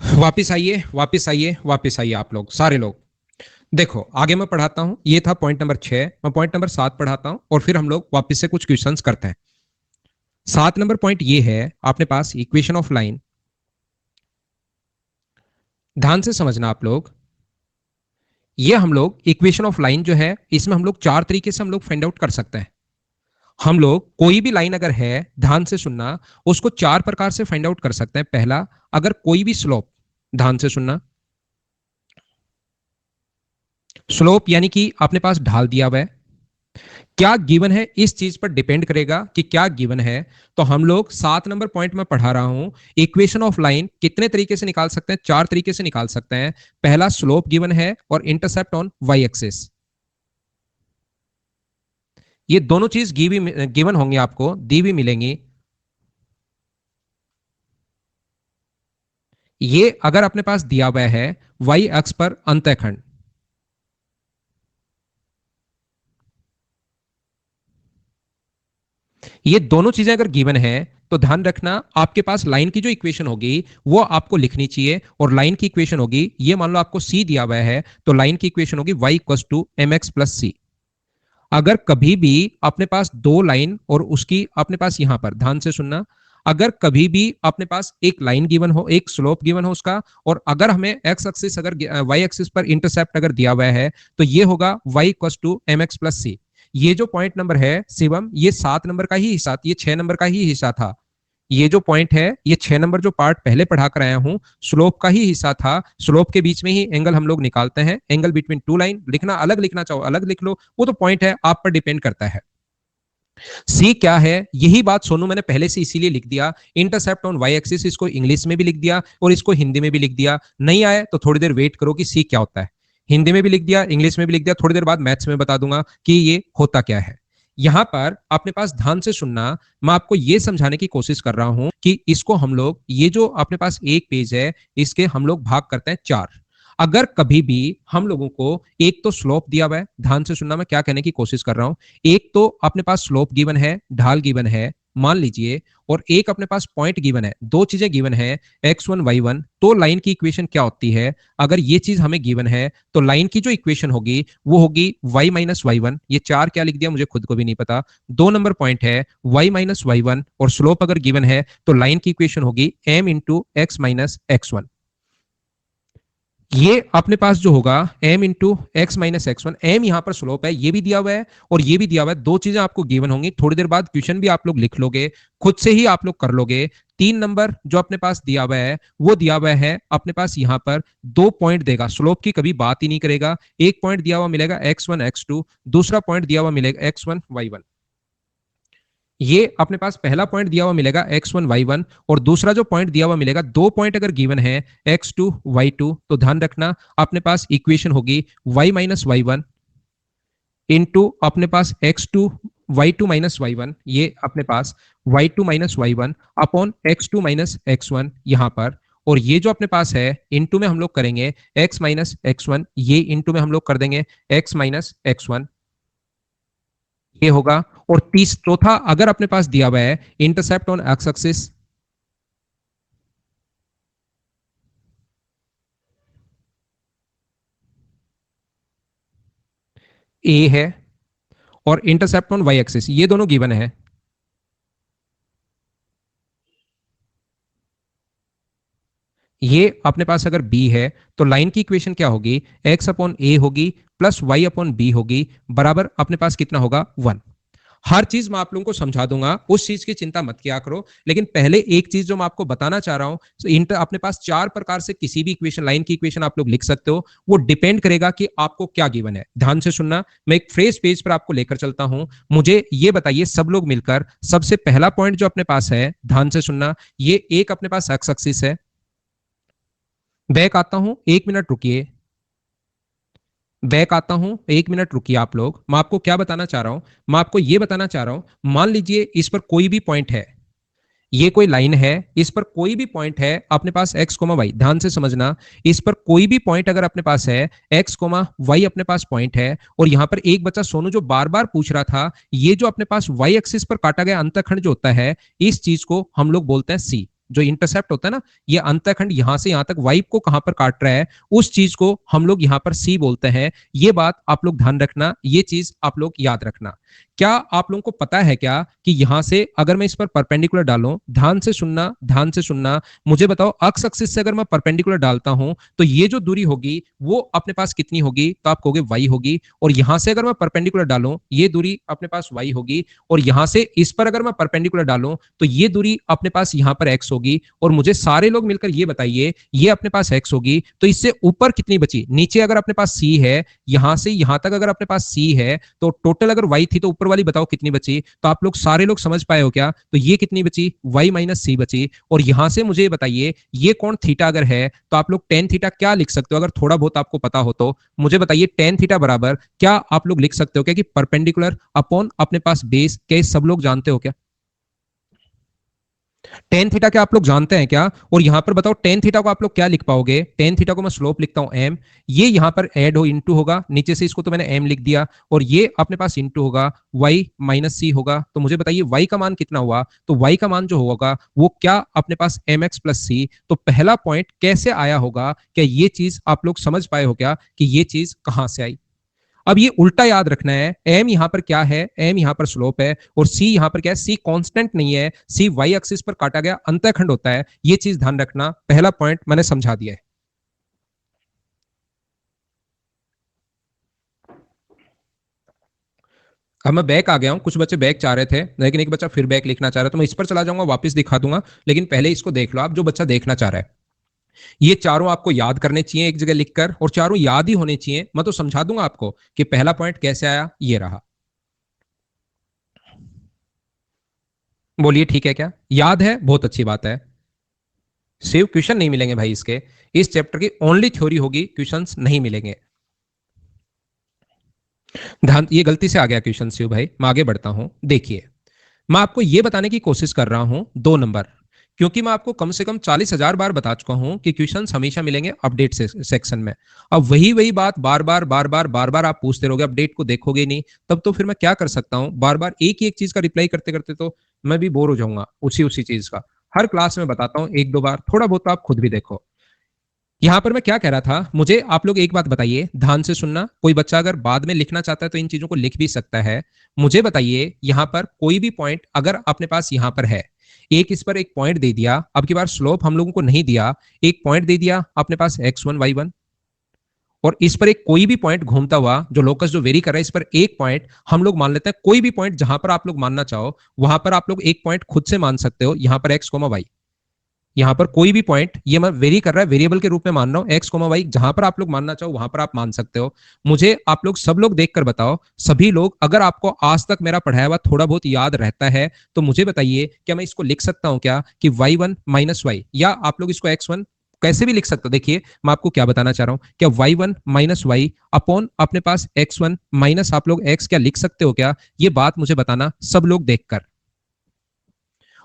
[SPEAKER 1] वापिस आइए, वापिस आइए, वापिस आइए आप लोग, सारे लोग। देखो आगे मैं पढ़ाता हूं, ये था पॉइंट नंबर 6, मैं पॉइंट नंबर 7 पढ़ाता हूं और फिर हम लोग वापस से कुछ क्वेश्चंस करते हैं। 7 नंबर पॉइंट ये है, आपने पास इक्वेशन ऑफ लाइन। ध्यान से समझना आप लोग, ये हम लोग इक्वेशन ऑफ लाइन जो है, इसमें हम लोग 4 तरीके से हम लोग फाइंड आउट कर सकते हैं। हम लोग कोई भी लाइन अगर है, ध्यान से सुनना, उसको 4 प्रकार से फाइंड आउट कर सकते हैं। पहला, अगर कोई भी स्लोप, ध्यान से सुनना, स्लोप यानी कि अपने पास ढाल दिया हुआ है, क्या गिवन है इस चीज पर डिपेंड करेगा कि क्या गिवन है। तो हम लोग 7 नंबर पॉइंट में पढ़ा रहा हूं, इक्वेशन ऑफ लाइन कितने तरीके से निकाल सकते हैं, 4 तरीके से निकाल सकते हैं। पहला, स्लोप गिवन है और इंटरसेप्ट ऑन वाई एक्सिस, ये दोनों चीज गिवन होंगी, आपको दी भी मिलेंगी। ये अगर अपने पास दिया हुआ है वाई अक्ष पर अंतःखंड, ये दोनों चीजें अगर गिवन है तो ध्यान रखना, आपके पास लाइन की जो इक्वेशन होगी वो आपको लिखनी चाहिए। और लाइन की इक्वेशन होगी, ये मान लो आपको सी दिया हुआ है, तो लाइन की इक्वेशन होगी y equals to M X plus C. अगर कभी भी अपने पास दो लाइन और उसकी अपने पास यहां पर ध्यान से सुनना, अगर कभी भी अपने पास एक लाइन गिवन हो, एक स्लोप गिवन हो उसका, और अगर हमें एक्स एक्सिस अगर वाई एक्सिस पर इंटरसेप्ट अगर दिया हुआ है, तो ये होगा y equals to M X plus C. ये जो पॉइंट नंबर है शिवम, ये 7 नंबर का ही हिस्सा, ये 6 नंबर का ही हिस्सा था। ये जो पॉइंट है, ये 6 नंबर जो पार्ट पहले पढ़ा कर आया हूं, स्लोप का ही हिस्सा था। स्लोप के बीच में ही एंगल हम लोग निकालते हैं, एंगल बिटवीन टू लाइन। लिखना अलग, लिखना चाहो अलग लिख लो, वो तो पॉइंट है, आप पर डिपेंड करता है। सी क्या है, यही बात सोनू मैंने पहले से इसीलिए लिख दिया, इंटरसेप्ट ऑन वाई एक्सिस, इसको इंग्लिश में भी लिख दिया और इसको हिंदी में भी लिख दिया। नहीं आए तो थोड़ी देर वेट करो कि सी क्या होता है। हिंदी में भी लिख दिया, इंग्लिश में भी लिख दिया, थोड़ी देर बाद मैथ्स में बता दूंगा कि ये होता क्या है। यहां पर अपने पास ध्यान से सुनना, मैं आपको यह समझाने की कोशिश कर रहा हूं कि इसको हम लोग, ये जो अपने पास एक पेज है, इसके हम लोग भाग करते हैं 4। अगर कभी भी हम लोगों को एक तो स्लोप दिया हुआ है, ध्यान से सुनना मैं क्या कहने की कोशिश कर रहा हूं, एक तो अपने पास स्लोप गिवन है, ढाल गिवन है मान लीजिए, और एक अपने पास पॉइंट गिवन है, दो चीजें गिवन है x1 y1, तो लाइन की इक्वेशन क्या होती है। अगर ये चीज हमें गिवन है तो लाइन की जो इक्वेशन होगी वो होगी y माइनस y1। ये 4 क्या लिख दिया मुझे खुद को भी नहीं पता। 2 नंबर पॉइंट है y माइनस y1, और स्लोप अगर गिवन है तो लाइन की इक्वेशन होगी m into X minus x1। ये अपने पास जो होगा m into X minus X one, M यहां पर स्लोप है, ये भी दिया हुआ है और ये भी दिया हुआ है। दो चीजें आपको गिवन होंगी, थोड़ी देर बाद क्वेश्चन भी आप लोग लिख लोगे, खुद से ही आप लोग कर लोगे। 3 नंबर जो अपने पास दिया हुआ है, वो दिया हुआ है अपने पास यहां पर 2 पॉइंट देगा, स्लोप की कभी बात ही नहीं करेगा। एक पॉइंट दिया हुआ मिलेगा x1 x2, दूसरा पॉइंट दिया हुआ मिलेगा x1 y1। ये अपने पास पहला पॉइंट दिया हुआ मिलेगा x1 y1, और दूसरा जो पॉइंट दिया हुआ मिलेगा, दो पॉइंट अगर गिवन है x2 y2, तो ध्यान रखना अपने पास इक्वेशन होगी y माइनस y1 इंटू अपने पास x2 y2 माइनस y1, ये अपने पास y2 minus y1 upon x2 minus x1 यहां पर। और ये जो अपने पास है इंटू में हम लोग करेंगे x माइनस x1, ये इंटू में हम लोग कर देंगे x माइनस x1, ये होगा। और चौथा अगर अपने पास दिया हुआ है इंटरसेप्ट ऑन एक्स एक्सिस, ए है, और इंटरसेप्ट ऑन वाई एक्सिस, ये दोनों गिवन है। ये अपने पास अगर बी है तो लाइन की इक्वेशन क्या होगी, एक्स अपॉन ए होगी प्लस वाई अपॉन बी होगी, बराबर अपने पास कितना होगा 1। हर चीज मैं आप लोगों को समझा दूंगा, उस चीज की चिंता मत किया करो। लेकिन पहले एक चीज जो मैं आपको बताना चाह रहा हूं, तो इंटर अपने पास 4 प्रकार से किसी भी इक्वेशन, लाइन की इक्वेशन आप लोग लिख सकते हो। वो डिपेंड करेगा कि आपको क्या गिवन है। ध्यान से सुनना, मैं एक फ्रेज पेज पर आपको लेकर चलता हूं। मुझे ये बताइए सब लोग मिलकर, सबसे पहला पॉइंट जो अपने पास है, ध्यान से सुनना, ये एक अपने पास एक्स एक्सिस है। बैक आता हूं, 1 मिनट रुकिए, बैक आता हूं, 1 मिनट रुकिए आप लोग। मैं आपको क्या बताना चाह रहा हूं, मैं आपको यह बताना चाह रहा हूं, मान लीजिए इस पर कोई भी पॉइंट है, ये कोई लाइन है, इस पर कोई भी पॉइंट है अपने पास एक्स कोमा वाई, ध्यान से समझना, इस पर कोई भी पॉइंट अगर अपने पास है एक्स कोमा वाई अपने पास पॉइंट है, और यहां पर एक बच्चा सोनू जो बार बार पूछ रहा था, ये जो अपने पास वाई एक्सिस पर काटा गया अंतःखंड जो होता है, इस चीज को हम लोग बोलते हैं सी। जो इंटरसेप्ट होता है ना, ये अंतःखंड यहां से यहां तक y को कहां पर काट रहा है, उस चीज को हम लोग यहां पर c बोलते हैं। ये बात आप लोग ध्यान रखना, ये चीज आप लोग याद रखना। क्या आप लोगों को पता है क्या कि यहां से अगर मैं इस पर परपेंडिकुलर डालूं, ध्यान से सुनना, ध्यान से सुनना, मुझे बताओ अक्स एक्सिस से अगर मैं परपेंडिकुलर डालता हूं तो ये जो दूरी होगी वो अपने पास कितनी होगी, तो आप कहोगे y होगी। और यहां से अगर मैं परपेंडिकुलर डालूं, ये दूरी अपने पास y होगी, और यहां से इस पर अगर मैं परपेंडिकुलर डालूं तो ये दूरी अपने पास यहां पर x होगी। और मुझे सारे लोग मिलकर ये बताइए, ये अपने पास x होगी, तो इससे ऊपर कितनी बची, नीचे अगर अपने पास c है, यहां से यहां तक अगर अपने पास c है, तो टोटल अगर y थी तो ऊपर वाली बताओ कितनी बची। तो आप लोग सारे लोग समझ पाए हो क्या, तो ये कितनी बची, y माइनस सी बची। और यहां से मुझे बताइए ये कौन थीटा अगर है, तो आप लोग टेन थीटा क्या लिख सकते हो, अगर थोड़ा बहुत आपको पता हो तो मुझे बताइए टेन थीटा बराबर क्या आप लोग लिख सकते हो क्या, कि परपेंडिकुलर अपॉन अपने पास बेस, क्या सब लोग जानते हो क्या, टेन थीटा क्या आप लोग जानते हैं क्या। और यहां पर बताओ टेन थीटा को आप लोग क्या लिख पाओगे, टेन थीटा को मैं स्लोप लिखता हूं एम, ये यहां पर ऐड हो इंटू होगा, नीचे से इसको तो मैंने एम लिख दिया, और ये अपने पास इंटू होगा वाई माइनस सी होगा। तो मुझे बताइए वाई का मान कितना हुआ, तो वाई का मान जो होगा वो क्या अपने पास एम एक्स प्लस सी। तो पहला पॉइंट कैसे आया होगा, क्या ये चीज आप लोग समझ पाए हो क्या कि ये चीज कहां से आई। अब ये उल्टा याद रखना है, एम यहां पर क्या है, एम यहां पर स्लोप है, और सी यहां पर क्या है, सी कांस्टेंट नहीं है, सी वाई एक्सिस पर काटा गया अंतःखंड होता है। ये चीज ध्यान रखना, पहला पॉइंट मैंने समझा दिया है। अब मैं बैक आ गया हूं, कुछ बच्चे बैक चाह रहे थे लेकिन एक बच्चा फिर बैक लिखना चाह रहा है, तो मैं इस पर चला जाऊंगा, वापस दिखा दूंगा। लेकिन पहले इसको देख लो आप, जो बच्चा देखना चाह रहा है, ये चारों आपको याद करने चाहिए एक जगह लिखकर, और चारों याद ही होने चाहिए। मैं तो समझा दूंगा आपको कि पहला पॉइंट कैसे आया, ये रहा। बोलिए ठीक है क्या, याद है, बहुत अच्छी बात है। सेव क्वेश्चन नहीं मिलेंगे भाई इसके, इस चैप्टर की ओनली थ्योरी होगी, क्वेश्चंस नहीं मिलेंगे। ध्यान, ये गलती से आ गया क्वेश्चन सेव भाई, मैं आगे बढ़ता हूं। देखिए, मैं आपको ये बताने की कोशिश कर रहा हूं 2 नंबर, क्योंकि मैं आपको कम से कम 40,000 बार बता चुका हूं कि क्वेश्चंस हमेशा मिलेंगे अपडेट सेक्शन में। अब वही वही बात बार बार बार बार बार बार आप पूछते रहोगे, अपडेट को देखोगे नहीं, तब तो फिर मैं क्या कर सकता हूं, बार बार एक ही एक चीज का रिप्लाई करते करते तो मैं भी बोर हो जाऊंगा उसी उसी चीज का। हर क्लास में बताता हूं एक दो बार, थोड़ा बहुत तो आप खुद भी देखो। यहां पर मैं क्या कह रहा था, मुझे आप लोग एक बात बताइए, ध्यान से सुनना, कोई बच्चा अगर बाद में लिखना चाहता है तो इन चीजों को लिख भी सकता है। मुझे बताइए यहां पर कोई भी पॉइंट अगर अपने पास यहां पर है, एक इस पर एक पॉइंट दे दिया, अब की बार स्लोप हम लोगों को नहीं दिया, एक पॉइंट दे दिया अपने पास x1 y1, और इस पर एक कोई भी पॉइंट घूमता हुआ, जो लोकस जो वेरी कर रहा है, इस पर एक पॉइंट हम लोग मान लेते हैं, कोई भी पॉइंट जहां पर आप लोग मानना चाहो वहां पर आप लोग एक पॉइंट खुद से मान सकते हो, यहां पर एक्स कोमा वाई, यहां पर कोई भी पॉइंट, ये मैं वेरी कर रहा है, वेरिएबल के रूप में मान रहा हूं, एक्स कोमा वाई, जहां पर आप लोग मानना चाहो वहां पर आप मान सकते हो। मुझे आप लोग सब लोग देखकर बताओ, सभी लोग, अगर आपको आज तक मेरा पढ़ाया हुआ थोड़ा बहुत याद रहता है तो मुझे बताइए, क्या मैं इसको लिख सकता हूं क्या कि y1 माइनस वाई, या आप लोग इसको x1 कैसे भी लिख सकते हो। देखिए मैं आपको क्या बताना चाह रहा हूं, क्या y1 माइनस वाई अपॉन अपने पास x1 माइनस आप लोग x क्या लिख सकते हो क्या, ये बात मुझे बताना सब लोग देखकर।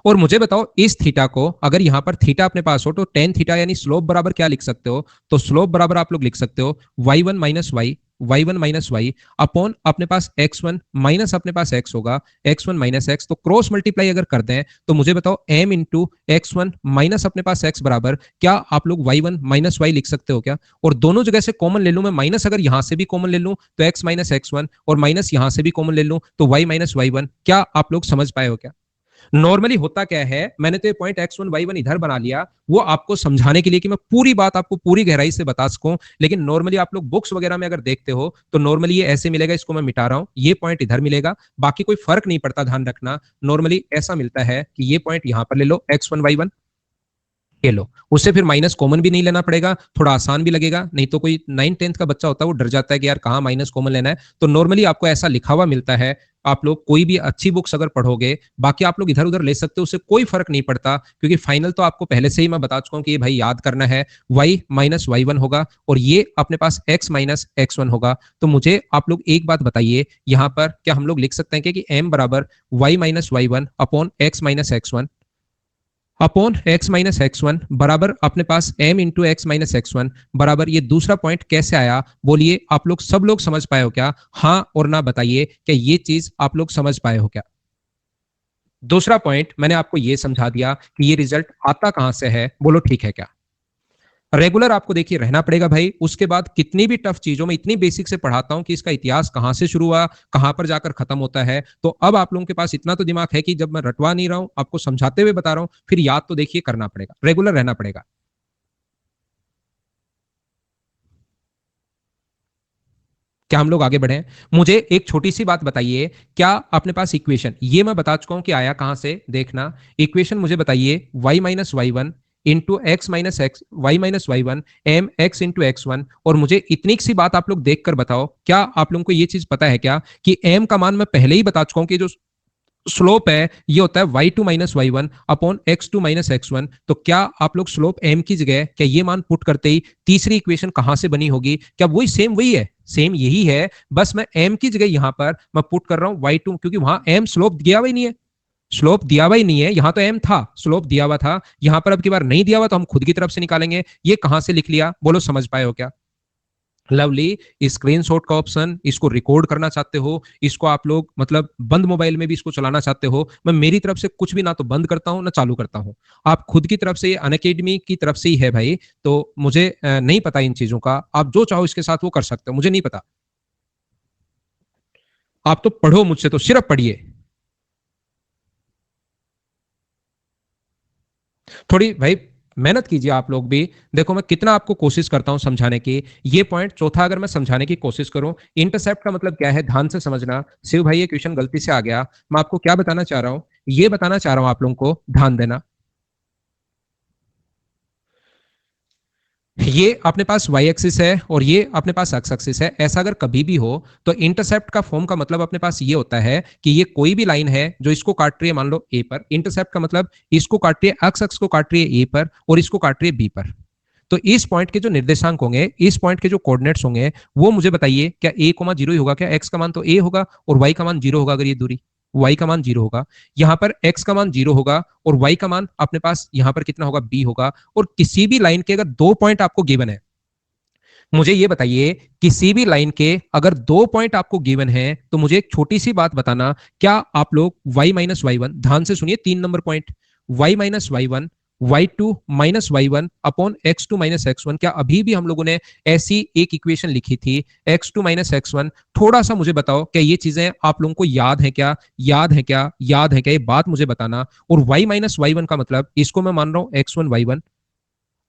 [SPEAKER 1] और मुझे बताओ इस थीटा को, अगर यहां पर थीटा अपने पास हो तो टेन थीटा यानी स्लोप बराबर क्या लिख सकते हो, तो स्लोप बराबर आप लोग लिख सकते हो y1 minus Y, y1 minus Y upon अपने पास x1 माइनस अपने पास x होगा, x1 माइनस x, तो क्रॉस मल्टीप्लाई अगर कर दें तो मुझे बताओ m इंटू x1 माइनस अपने पास x बराबर क्या आप लोग y1 माइनस वाई लिख सकते हो क्या। और दोनों जगह से कॉमन ले लूं मैं, माइनस अगर यहां से भी कॉमन ले लूं तो x माइनस x1, और माइनस यहां से भी कॉमन ले लूं तो y माइनस y1, क्या आप लोग समझ पाए हो क्या। नॉर्मली होता क्या है, मैंने तो ये पॉइंट x1 y1 इधर बना लिया, वो आपको समझाने के लिए कि मैं पूरी बात आपको पूरी गहराई से बता सकूं। लेकिन नॉर्मली आप लोग बुक्स वगैरह में अगर देखते हो तो नॉर्मली ये ऐसे मिलेगा, इसको मैं मिटा रहा हूं, ये पॉइंट इधर मिलेगा, बाकी कोई फर्क नहीं पड़ता, ध्यान रखना। नॉर्मली ऐसा मिलता है कि ये पॉइंट यहां पर ले लो x1 y1, ये लो, उससे फिर माइनस कॉमन भी नहीं लेना पड़ेगा, थोड़ा आसान भी लगेगा। नहीं तो कोई 9th 10th का बच्चा होता है वो डर जाता है कि यार कहाँ माइनस कॉमन लेना है, तो नॉर्मली आपको ऐसा लिखा हुआ मिलता है। आप लोग कोई भी अच्छी बुक्स अगर पढ़ोगे, बाकी आप लोग इधर उधर ले सकते हो, उससे कोई फर्क नहीं पड़ता, क्योंकि फाइनल तो आपको पहले से ही मैं बता चुका हूं कि ये भाई याद करना है, y माइनस y1 होगा और ये अपने पास x माइनस x1 होगा। तो मुझे आप लोग एक बात बताइए, यहां पर क्या हम लोग लिख सकते हैं कि m बराबर y minus y1 upon x minus x1 upon x minus x1 बराबर अपने पास m into X minus x1 बराबर, ये दूसरा पॉइंट कैसे आया, बोलिए आप लोग सब लोग समझ पाए हो क्या, हाँ और ना बताइए, क्या ये चीज आप लोग समझ पाए हो क्या। दूसरा पॉइंट मैंने आपको ये समझा दिया कि ये रिजल्ट आता कहां से है, बोलो ठीक है क्या? रेगुलर आपको देखिए रहना पड़ेगा भाई। उसके बाद कितनी भी टफ चीजों में इतनी बेसिक से पढ़ाता हूं कि इसका इतिहास कहां से शुरू हुआ, कहां पर जाकर खत्म होता है। तो अब आप लोगों के पास इतना तो दिमाग है कि जब मैं रटवा नहीं रहा हूं, आपको समझाते हुए बता रहा हूं, फिर याद तो देखिए करना पड़ेगा, रेगुलर रहना पड़ेगा। क्या हम लोग आगे बढ़े? मुझे एक छोटी सी बात बताइए, क्या अपने पास इक्वेशन, ये मैं बता चुका हूं कि आया कहां से, देखना। इक्वेशन मुझे बताइए, y minus Y one into X minus X Y minus Y one M X into X one. और मुझे इतनी सी बात आप लोग देख कर बताओ, क्या आप लोगों को ये चीज पता है क्या कि m का मान मैं पहले ही बता चुका हूं कि जो स्लोप है ये होता है y2 minus Y one upon x2 minus X one. तो क्या आप लोग स्लोप m की जगह क्या ये मान पुट करते ही तीसरी इक्वेशन कहां से बनी होगी? क्या वही सेम वही है? सेम यही है, बस मैं m की जगह यहां पर मैं पुट कर रहा हूं y2, क्योंकि वहां m स्लोप दिया हुआ ही नहीं है। स्लोप दिया हुआ ही नहीं है, यहां तो m था, स्लोप दिया हुआ था। यहां पर अब की बार नहीं दिया हुआ तो हम खुद की तरफ से निकालेंगे। ये कहां से लिख लिया, बोलो समझ पाए हो क्या? लवली, स्क्रीनशॉट का ऑप्शन, इसको रिकॉर्ड करना चाहते हो, इसको आप लोग मतलब बंद मोबाइल में भी इसको चलाना चाहते हो, मैं मेरी तरफ से कुछ भी ना तो बंद करता हूं ना चालू करता हूं। आप खुद की तरफ से, अनअकैडमी की तरफ से ही है भाई। तो मुझे नहीं पता इन चीजों का, आप जो चाहो इसके साथ वो कर सकते हो, मुझे नहीं पता। आप तो पढ़ो मुझसे, तो सिर्फ पढ़िए। थोड़ी भाई मेहनत कीजिए आप लोग भी। देखो मैं कितना आपको कोशिश करता हूं समझाने की। ये पॉइंट चौथा अगर मैं समझाने की कोशिश करूं, इंटरसेप्ट का मतलब क्या है ध्यान से समझना। शिव भाई ये क्वेश्चन गलती से आ गया, मैं आपको क्या बताना चाह रहा हूं, ये बताना चाह रहा हूं आप लोगों को, ध्यान देना। ये अपने पास वाई एक्सिस है और ये अपने पास एक्स एक्सिस है। ऐसा अगर कभी भी हो तो इंटरसेप्ट का फॉर्म का मतलब अपने पास ये होता है कि ये कोई भी लाइन है जो इसको काट रही है, मान लो ए पर, इंटरसेप्ट का मतलब इसको काट रही है, एक्स एक्स को काट रही है ए पर और इसको काट रही है बी पर। तो इस पॉइंट के जो निर्देशांक होंगे, इस पॉइंट के जो कोऑर्डिनेट्स होंगे, वो मुझे बताइए, क्या ए कोमा जीरो ही होगा? क्या एक्स का मान तो ए होगा और वाई का मान जीरो होगा? अगर ये दूरी, वाई का मान जीरो होगा, यहां पर एक्स का मान जीरो होगा और वाई का मान अपने पास यहां पर कितना होगा, बी होगा। और किसी भी लाइन के अगर दो पॉइंट आपको गिवन है, मुझे ये बताइए, किसी भी लाइन के अगर दो पॉइंट आपको गिवन है तो मुझे एक छोटी सी बात बताना, क्या आप लोग y माइनस वाई वन, ध्यान से सुनिए, 3 number point, y minus Y one y2 minus Y one upon x2 minus X one, क्या अभी भी हम लोगों ने ऐसी एक इक्वेशन लिखी थी, x2 माइनस एक्स वन? थोड़ा सा मुझे बताओ, क्या ये चीजें आप लोगों को याद है क्या? याद है क्या? याद है क्या? ये बात मुझे बताना। और y माइनस वाई वन का मतलब इसको मैं मान रहा हूं एक्स वन वाई वन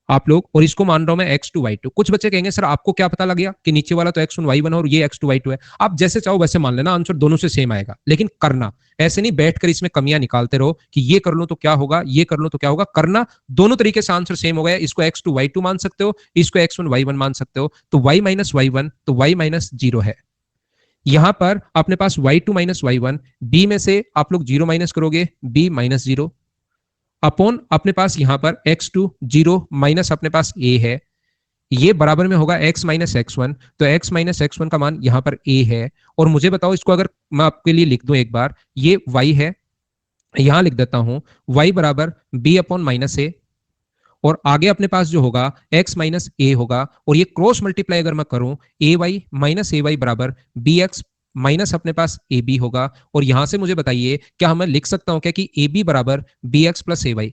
[SPEAKER 1] आप लोग, और इसको मान रहा हूं मैं एक्स टू वाई टू। कुछ बच्चे कहेंगे सर आपको क्या पता लग गया कि नीचे वाला तो एक्स वन वाई वन और ये एक्स टू वाई टू है? आप जैसे चाहो वैसे मान लेना, आंसर दोनों से सेम आएगा, लेकिन करना ऐसे नहीं बैठकर इसमें कमियां निकालते रहो कि ये कर लो तो क्या होगा, ये कर लो तो क्या होगा। करना दोनों तरीके से आंसर सेम हो गया। इसको एक्स टू वाई टू मान सकते हो, इसको एक्स वन वाई वन मान सकते हो। तो वाई माइनस वाई वन तो वाई माइनस जीरो है। यहां पर अपने पास Y two minus Y one, B में से आप लोग जीरो माइनस करोगे, बी माइनस जीरो अपॉन अपने पास यहां पर एक्स टू जीरो माइनस अपने पास ए है, ये बराबर में होगा एक्स माइनस एक्स वन। तो एक्स माइनस एक्स वन का मान यहां पर ए है। और मुझे बताओ इसको अगर मैं आपके लिए लिख दूं एक बार, ये वाई है, यहां लिख देता हूं, वाई बराबर बी अपॉन माइनस ए। और आगे अपने पास जो होगा एक्स माइनस ए होगा, और ये क्रॉस मल्टीप्लाई अगर मैं करूं, ए वाई माइनस ए वाई बराबर बी एक्स माइनस अपने पास ए बी होगा। और यहां से मुझे बताइए, क्या मैं लिख सकता हूं क्या कि ए बी बराबर बी एक्स प्लस ए वाई?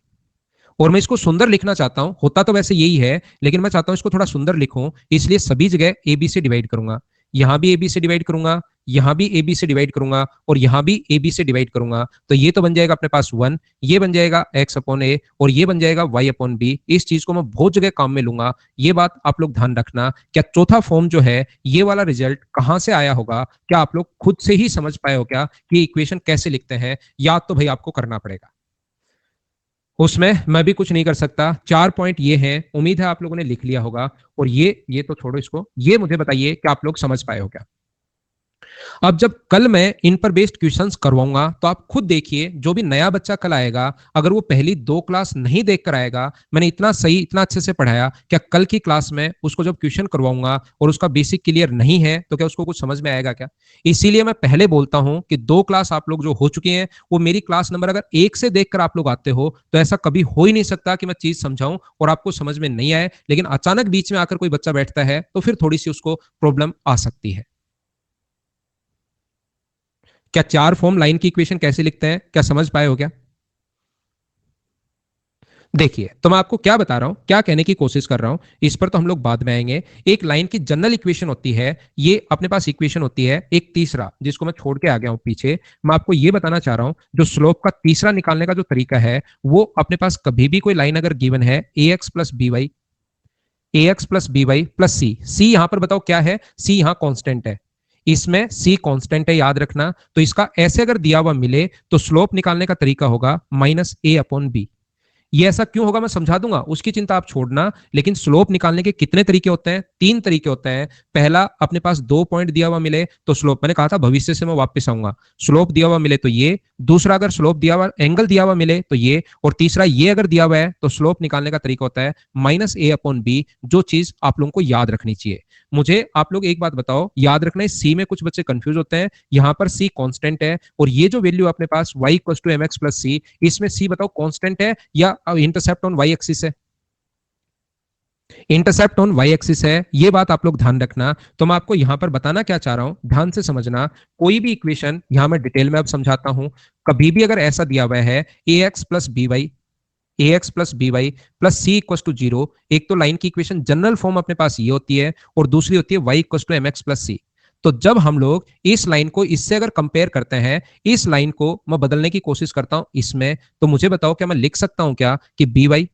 [SPEAKER 1] और मैं इसको सुंदर लिखना चाहता हूं, होता तो वैसे यही है, लेकिन मैं चाहता हूं इसको थोड़ा सुंदर लिखूं, इसलिए सभी जगह ए बी से डिवाइड करूंगा। यहां भी ए बी से डिवाइड करूंगा, यहां भी ए बी से डिवाइड करूंगा और यहां भी ए बी से डिवाइड करूंगा। तो ये तो बन जाएगा अपने पास वन, ये बन जाएगा एक्स अपॉन ए और ये बन जाएगा वाई अपॉन बी। इस चीज को मैं बहुत जगह काम में लूंगा, ये बात आप लोग ध्यान रखना। क्या चौथा फॉर्म जो है, ये वाला रिजल्ट कहां से आया होगा, क्या आप लोग खुद से ही समझ पाए हो क्या कि इक्वेशन कैसे लिखते हैं? याद तो भाई आपको करना पड़ेगा, उसमें मैं भी कुछ नहीं कर सकता। 4 पॉइंट ये हैं, उम्मीद है आप लोगों ने लिख लिया होगा। और ये तो छोड़ो इसको, ये मुझे बताइए कि आप लोग समझ पाए हो क्या? अब जब कल मैं इन पर बेस्ड क्वेश्चंस करवाऊंगा तो आप खुद देखिए, जो भी नया बच्चा कल आएगा, अगर वो पहली दो क्लास नहीं देख कर आएगा, मैंने इतना सही इतना अच्छे से पढ़ाया, क्या कल की क्लास में उसको जब क्वेश्चन करवाऊंगा और उसका बेसिक क्लियर नहीं है तो क्या उसको कुछ समझ में आएगा क्या? इसीलिए मैं पहले बोलता हूं कि दो क्लास आप लोग जो हो चुके हैं, वो मेरी क्लास नंबर अगर एक से देखकर आप लोग आते हो तो ऐसा कभी हो ही नहीं सकता कि मैं चीज समझाऊं और आपको समझ में नहीं आए। लेकिन अचानक बीच में आकर कोई बच्चा बैठता है तो फिर थोड़ी सी उसको प्रॉब्लम आ सकती है। क्या चार फॉर्म लाइन की इक्वेशन कैसे लिखते हैं, क्या समझ पाए हो क्या? देखिए, तो मैं आपको क्या बता रहा हूं, क्या कहने की कोशिश कर रहा हूं, इस पर तो हम लोग बाद में आएंगे। एक लाइन की जनरल इक्वेशन होती है, ये अपने पास इक्वेशन होती है। एक तीसरा जिसको मैं छोड़ के आ गया हूं पीछे, मैं आपको ये बताना चाह रहा हूं, जो स्लोप का तीसरा निकालने का जो तरीका है, वो अपने पास कभी भी कोई लाइन अगर गिवन है, A X plus B Y, A X plus B Y plus C, C यहां पर बताओ क्या है, सी यहां कांस्टेंट है, इसमें सी कांस्टेंट है, याद रखना। तो इसका ऐसे अगर दिया हुआ मिले तो स्लोप निकालने का तरीका होगा माइनस ए अपॉन बी। ये ऐसा क्यों होगा मैं समझा दूंगा, उसकी चिंता आप छोड़ना। लेकिन स्लोप निकालने के कितने तरीके होते हैं? तीन तरीके होते हैं। पहला, अपने पास 2 पॉइंट दिया हुआ मिले तो स्लोप, मैंने कहा था भविष्य से मैं वापस आऊंगा, स्लोप दिया हुआ मिले तो ये। दूसरा, अगर स्लोप दिया हुआ, एंगल दिया हुआ मिले तो ये। और तीसरा, ये अगर दिया हुआ है तो स्लोप निकालने का तरीका होता है माइनस ए अपॉन बी। जो चीज आप लोगों को याद रखनी चाहिए, मुझे आप लोग एक बात बताओ, याद रखना है, सी में कुछ बच्चे कंफ्यूज होते हैं। यहां पर सी कांस्टेंट है, और ये जो वैल्यू अपने पास y equal to M X plus C, इसमें सी बताओ कांस्टेंट है या इंटरसेप्ट ऑन y एक्सिस है? इंटरसेप्ट ऑन y एक्सिस है, ये बात आप लोग ध्यान रखना। तो मैं आपको यहां पर बताना क्या चाह रहा हूं, ध्यान से समझना। कोई भी इक्वेशन यहां मैं डिटेल में अब समझाता हूं, कभी भी अगर ऐसा दिया हुआ है A X plus B Y, A X plus B Y plus C equal to zero, एक तो लाइन की इक्वेशन जनरल फॉर्म अपने पास ये होती है, और दूसरी होती है Y equal to M X plus C. तो जब हम लोग इस लाइन को इससे अगर कंपेयर करते हैं, इस लाइन को मैं बदलने की कोशिश करता हूं इसमें, तो मुझे बताओ क्या मैं लिख सकता हूं क्या कि बी वाई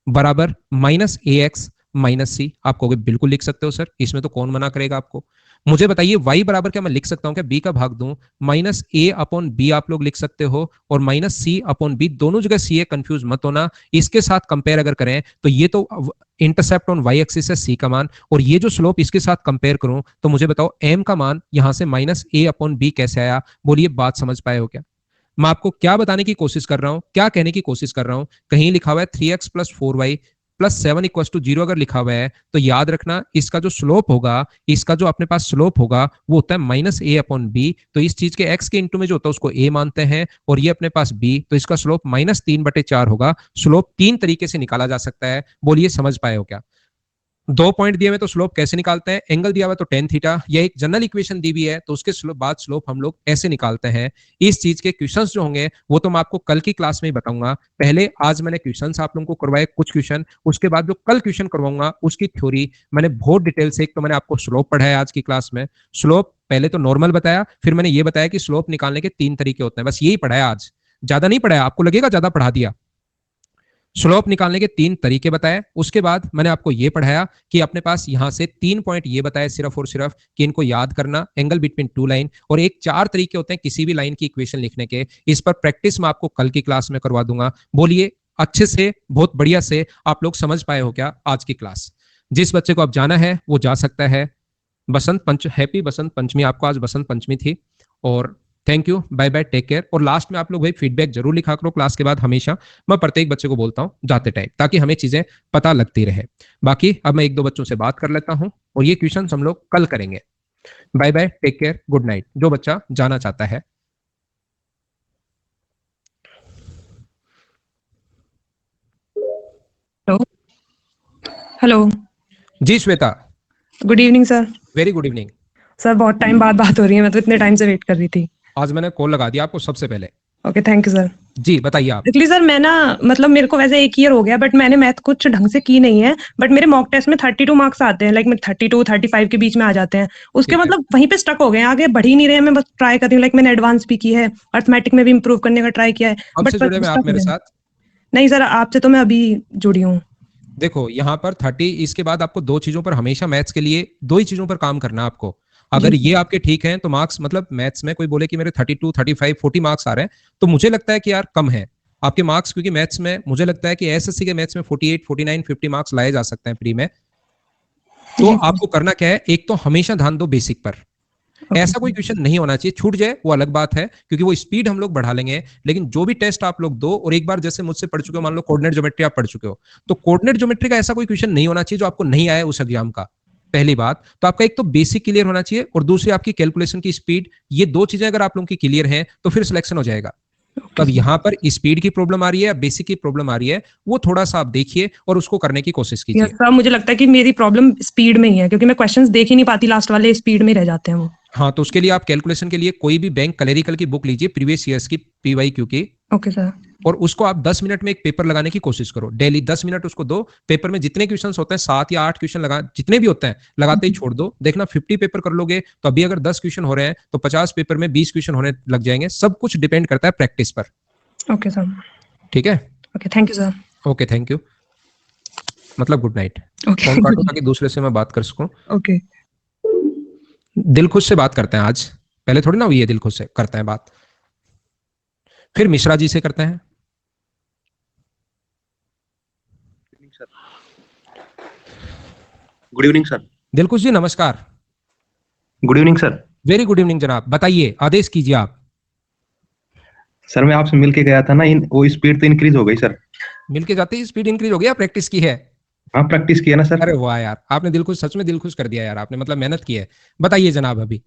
[SPEAKER 1] बराबर माइनस ए एक्स माइनस सी? आप कहोगे बिल्कुल लिख सकते हो सर, इसमें तो कौन मना करेगा आपको। मुझे बताइए, y बराबर क्या मैं लिख सकता हूं क्या, b का भाग दूं, माइनस ए अपॉन बी आप लोग लिख सकते हो, और माइनस सी अपॉन बी, दोनों जगह सी है, कंफ्यूज मत होना। इसके साथ कंपेयर अगर करें तो ये तो इंटरसेप्ट ऑन वाई एक्सिस है सी का मान, और ये जो स्लोप इसके साथ कंपेयर करूं, तो मुझे बताओ m का मान यहां से माइनस ए अपॉन बी कैसे आया? बोलिए, बात समझ पाए हो क्या? मैं आपको क्या बताने की कोशिश कर रहा हूं, क्या कहने की कोशिश कर रहा हूं, कहीं लिखा हुआ है 3x plus 4y plus 7 equal to zero, अगर लिखा हुआ है तो याद रखना इसका जो स्लोप होगा, इसका जो अपने पास स्लोप होगा वो होता है माइनस ए अपॉन बी। तो इस चीज के x के इंटू में जो होता है उसको a मानते हैं, और ये अपने पास b, तो इसका स्लोप माइनस 3/4 होगा। स्लोप तीन तरीके से निकाला जा सकता है, बोलिए समझ पाए हो क्या? 2 पॉइंट दिए हुए तो स्लोप कैसे निकालते हैं, एंगल दिया हुआ तो टेन थीटा, या एक जनरल इक्वेशन दी हुई है तो उसके बाद स्लोप हम लोग ऐसे निकालते हैं। इस चीज के क्वेश्चंस जो होंगे वो तो मैं आपको कल की क्लास में ही बताऊंगा। पहले आज मैंने क्वेश्चंस आप लोगों को करवाए कुछ क्वेश्चन, उसके बाद जो कल क्वेश्चन करवाऊंगा उसकी थ्योरी मैंने बहुत डिटेल से, एक तो मैंने आपको स्लोप पढ़ाया आज की क्लास में, स्लोप पहले तो नॉर्मल बताया, फिर मैंने ये बताया कि स्लोप निकालने के तीन तरीके होते हैं, बस यही पढ़ाया आज, ज्यादा नहीं पढ़ाया। आपको लगेगा ज्यादा पढ़ा दिया, स्लोप निकालने के तीन तरीके बताए। उसके बाद मैंने आपको यह पढ़ाया कि अपने पास यहां से 3 पॉइंट ये बताए सिर्फ और सिर्फ कि इनको याद करना, एंगल बिटवीन टू लाइन, और एक 4 तरीके होते हैं किसी भी लाइन की इक्वेशन लिखने के। इस पर प्रैक्टिस मैं आपको कल की क्लास में करवा दूंगा। बोलिए, अच्छे से, बहुत बढ़िया से आप लोग समझ पाए हो क्या आज की क्लास? जिस बच्चे को अब जाना है वो जा सकता है। बसंत पंच, हैप्पी बसंत पंचमी आपको, आज बसंत पंचमी थी। और thank you, bye bye, take care. और लास्ट में आप लोग भाई फीडबैक जरूर लिखा करो क्लास के बाद, हमेशा मैं प्रत्येक बच्चे को बोलता हूं जाते टाइम, ताकि हमें चीजें पता लगती रहे। बाकी अब मैं एक दो बच्चों से बात कर लेता हूं, और ये क्वेश्चन हम लोग कल करेंगे। Bye bye, take care, good night, जो बच्चा जाना चाहता है।
[SPEAKER 2] हेलो। हेलो।
[SPEAKER 1] जी Shweta,
[SPEAKER 2] good evening sir.
[SPEAKER 1] Very good evening.
[SPEAKER 2] Sir बहुत टाइम बाद बात हो रही है, मैं तो इतने टाइम से वेट कर रही थी।
[SPEAKER 1] आज मैंने कॉल लगा दिया आपको सबसे पहले।
[SPEAKER 2] Okay, thank you sir.
[SPEAKER 1] जी बताइए आप।
[SPEAKER 2] एक्चुअली सर मैं ना, मतलब मेरे को वैसे एक ईयर हो गया, बट मैंने मैथ कुछ ढंग से की नहीं है। बट मेरे मॉक टेस्ट में 32 मार्क्स आते हैं, लाइक मैं 32 35 के बीच में आ जाते हैं। उसके
[SPEAKER 1] ठीक है,
[SPEAKER 2] मतलब वहीं पे स्टक हो गए हैं, आगे बढ़ ही नहीं रहे हैं। मैं बस ट्राई कर रही हूँ, लाइक मैंने एडवांस भी की है, अर्थमेटिक में भी इंप्रूव करने का ट्राई किया है, बट
[SPEAKER 1] हमसे जुड़े हुए
[SPEAKER 2] स्टक
[SPEAKER 1] आप
[SPEAKER 2] हो
[SPEAKER 1] मेरे
[SPEAKER 2] गए हैं।
[SPEAKER 1] साथ।
[SPEAKER 2] नहीं सर, आपसे तो मैं अभी जुड़ी हूँ।
[SPEAKER 1] देखो यहाँ पर 30, इसके बाद आपको दो चीजों पर हमेशा, मैथ्स के लिए दो ही चीजों पर काम करना है आपको।
[SPEAKER 2] जी
[SPEAKER 1] अगर ये आपके ठीक हैं तो मार्क्स, मतलब मैथ्स में कोई बोले कि मेरे 32 35 40 मार्क्स आ रहे हैं, तो मुझे लगता है कि यार कम है आपके मार्क्स, क्योंकि मैथ्स में मुझे लगता है कि एसएससी के मैथ्स में 48 49 50 मार्क्स लाए जा सकते हैं प्री में। तो
[SPEAKER 2] जी सर।
[SPEAKER 1] आपको करना क्या है, एक तो हमेशा ध्यान दो बेसिक पर।
[SPEAKER 2] ओके
[SPEAKER 1] ऐसा कोई क्वेश्चन नहीं होना चाहिए, छूट जाए वो अलग बात है, क्योंकि वो स्पीड हम लोग बढ़ा लेंगे। लेकिन जो भी टेस्ट आप लोग दो, और एक बार जैसे मुझसे पढ़ चुके हो, मान लो कोऑर्डिनेट ज्योमेट्री आप पढ़ चुके हो, तो कोऑर्डिनेट ज्योमेट्री का ऐसा कोई क्वेश्चन नहीं होना चाहिए जो आपको नहीं आया उस एग्जाम का। पहली बात तो आपका एक तो बेसिक क्लियर होना चाहिए, और दूसरी आपकी कैलकुलेशन की स्पीड। ये दो चीजें अगर आप लोगों की क्लियर हैं तो फिर सिलेक्शन हो जाएगा। तो
[SPEAKER 2] ओके
[SPEAKER 1] अब
[SPEAKER 2] सर।
[SPEAKER 1] यहाँ पर स्पीड की प्रॉब्लम आ रही है या बेसिक की प्रॉब्लम आ रही है, वो थोड़ा सा आप देखिए और उसको करने की कोशिश
[SPEAKER 2] यस
[SPEAKER 1] कीजिए।
[SPEAKER 2] सर, मुझे लगता है कि मेरी प्रॉब्लम स्पीड में ही है, क्योंकि मैं क्वेश्चंस देख ही नहीं पाती, लास्ट वाले स्पीड में रह जाते हैं वो।
[SPEAKER 1] हाँ, तो उसके लिए आप कैलकुलेशन के लिए कोई भी बैंक क्लरिकल की बुक लीजिए, प्रीवियस ईयर्स की, पीवाईक्यू की,
[SPEAKER 2] ओके सर।
[SPEAKER 1] और उसको आप 10 मिनट में एक पेपर लगाने की कोशिश करो। डेली 10 मिनट उसको दो, पेपर में जितने क्वेश्चंस होते हैं 7 या 8 क्वेश्चन लगा, जितने भी होते हैं लगाते ही छोड़ दो। देखना 50 पेपर कर लोगे तो अभी अगर 10 क्वेश्चन हो रहे हैं तो 50 पेपर में 20 क्वेश्चन होने लग जाएंगे। सब कुछ डिपेंड करता है प्रैक्टिस पर।
[SPEAKER 2] Okay sir.
[SPEAKER 1] ठीक है,
[SPEAKER 2] okay, thank you sir.
[SPEAKER 1] Okay, thank you. मतलब गुड नाइट।
[SPEAKER 2] ओके
[SPEAKER 1] फोन काटो ताकि दूसरे से मैं बात कर सकूं।
[SPEAKER 2] ओके।
[SPEAKER 1] दिल खुश से बात करते हैं आज, पहले थोड़ी ना हुई है दिल खुश से करते हैं बात। फिर मिश्रा जी से करते हैं।
[SPEAKER 3] Good evening sir.
[SPEAKER 1] Dilkhush ji नमस्कार।
[SPEAKER 3] Good evening sir.
[SPEAKER 1] Very good evening जनाब, बताइए, आदेश कीजिए आप।
[SPEAKER 3] सर मैं आपसे मिल के गया था ना, वो स्पीड तो इंक्रीज हो गई सर।
[SPEAKER 1] मिलके जाते ही स्पीड इंक्रीज हो गया, प्रैक्टिस की है?
[SPEAKER 3] हाँ प्रैक्टिस किया ना सर।
[SPEAKER 1] अरे वाह यार, आपने दिल खुश, सच में दिल खुश कर दिया यार आपने, मतलब मेहनत की है। बताइए जनाब अभी।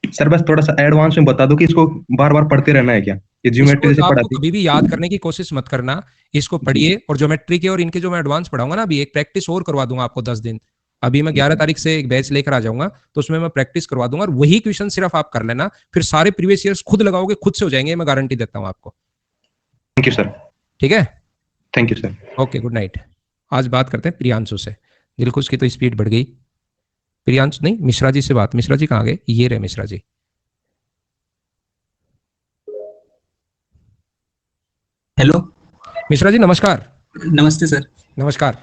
[SPEAKER 3] सर बस थोड़ा सा एडवांस में बता दो कि इसको बार बार पढ़ते रहना है क्या, ये
[SPEAKER 1] इसको
[SPEAKER 3] ज्योमेट्री जैसे
[SPEAKER 1] आपको
[SPEAKER 3] पढ़ाती।
[SPEAKER 1] कभी भी याद करने की कोशिश मत करना, इसको पढ़िए, और ज्योमेट्री के और इनके जो मैं एडवांस पढ़ाऊंगा ना, अभी एक प्रैक्टिस और करवा दूंगा आपको 10 दिन। अभी मैं 11 तारीख से एक बैच लेकर आ जाऊंगा, तो उसमें मैं प्रैक्टिस करवा दूंगा, और वही क्वेश्चन सिर्फ आप कर लेना, फिर सारे प्रीवियस ईयर्स खुद लगाओगे, खुद से हो जाएंगे, मैं गारंटी देता हूँ आपको।
[SPEAKER 3] Thank you sir.
[SPEAKER 1] ठीक है,
[SPEAKER 3] thank you sir.
[SPEAKER 1] Okay, good night. आज बात करते हैं प्रियांशु से। दिलखुश की तो स्पीड बढ़ गई। प्रियांशु नहीं, मिश्रा जी से बात। मिश्रा जी कहाँ गए? ये रहे मिश्रा जी।
[SPEAKER 4] हेलो।
[SPEAKER 1] मिश्रा जी नमस्कार।
[SPEAKER 4] नमस्ते सर।
[SPEAKER 1] नमस्कार।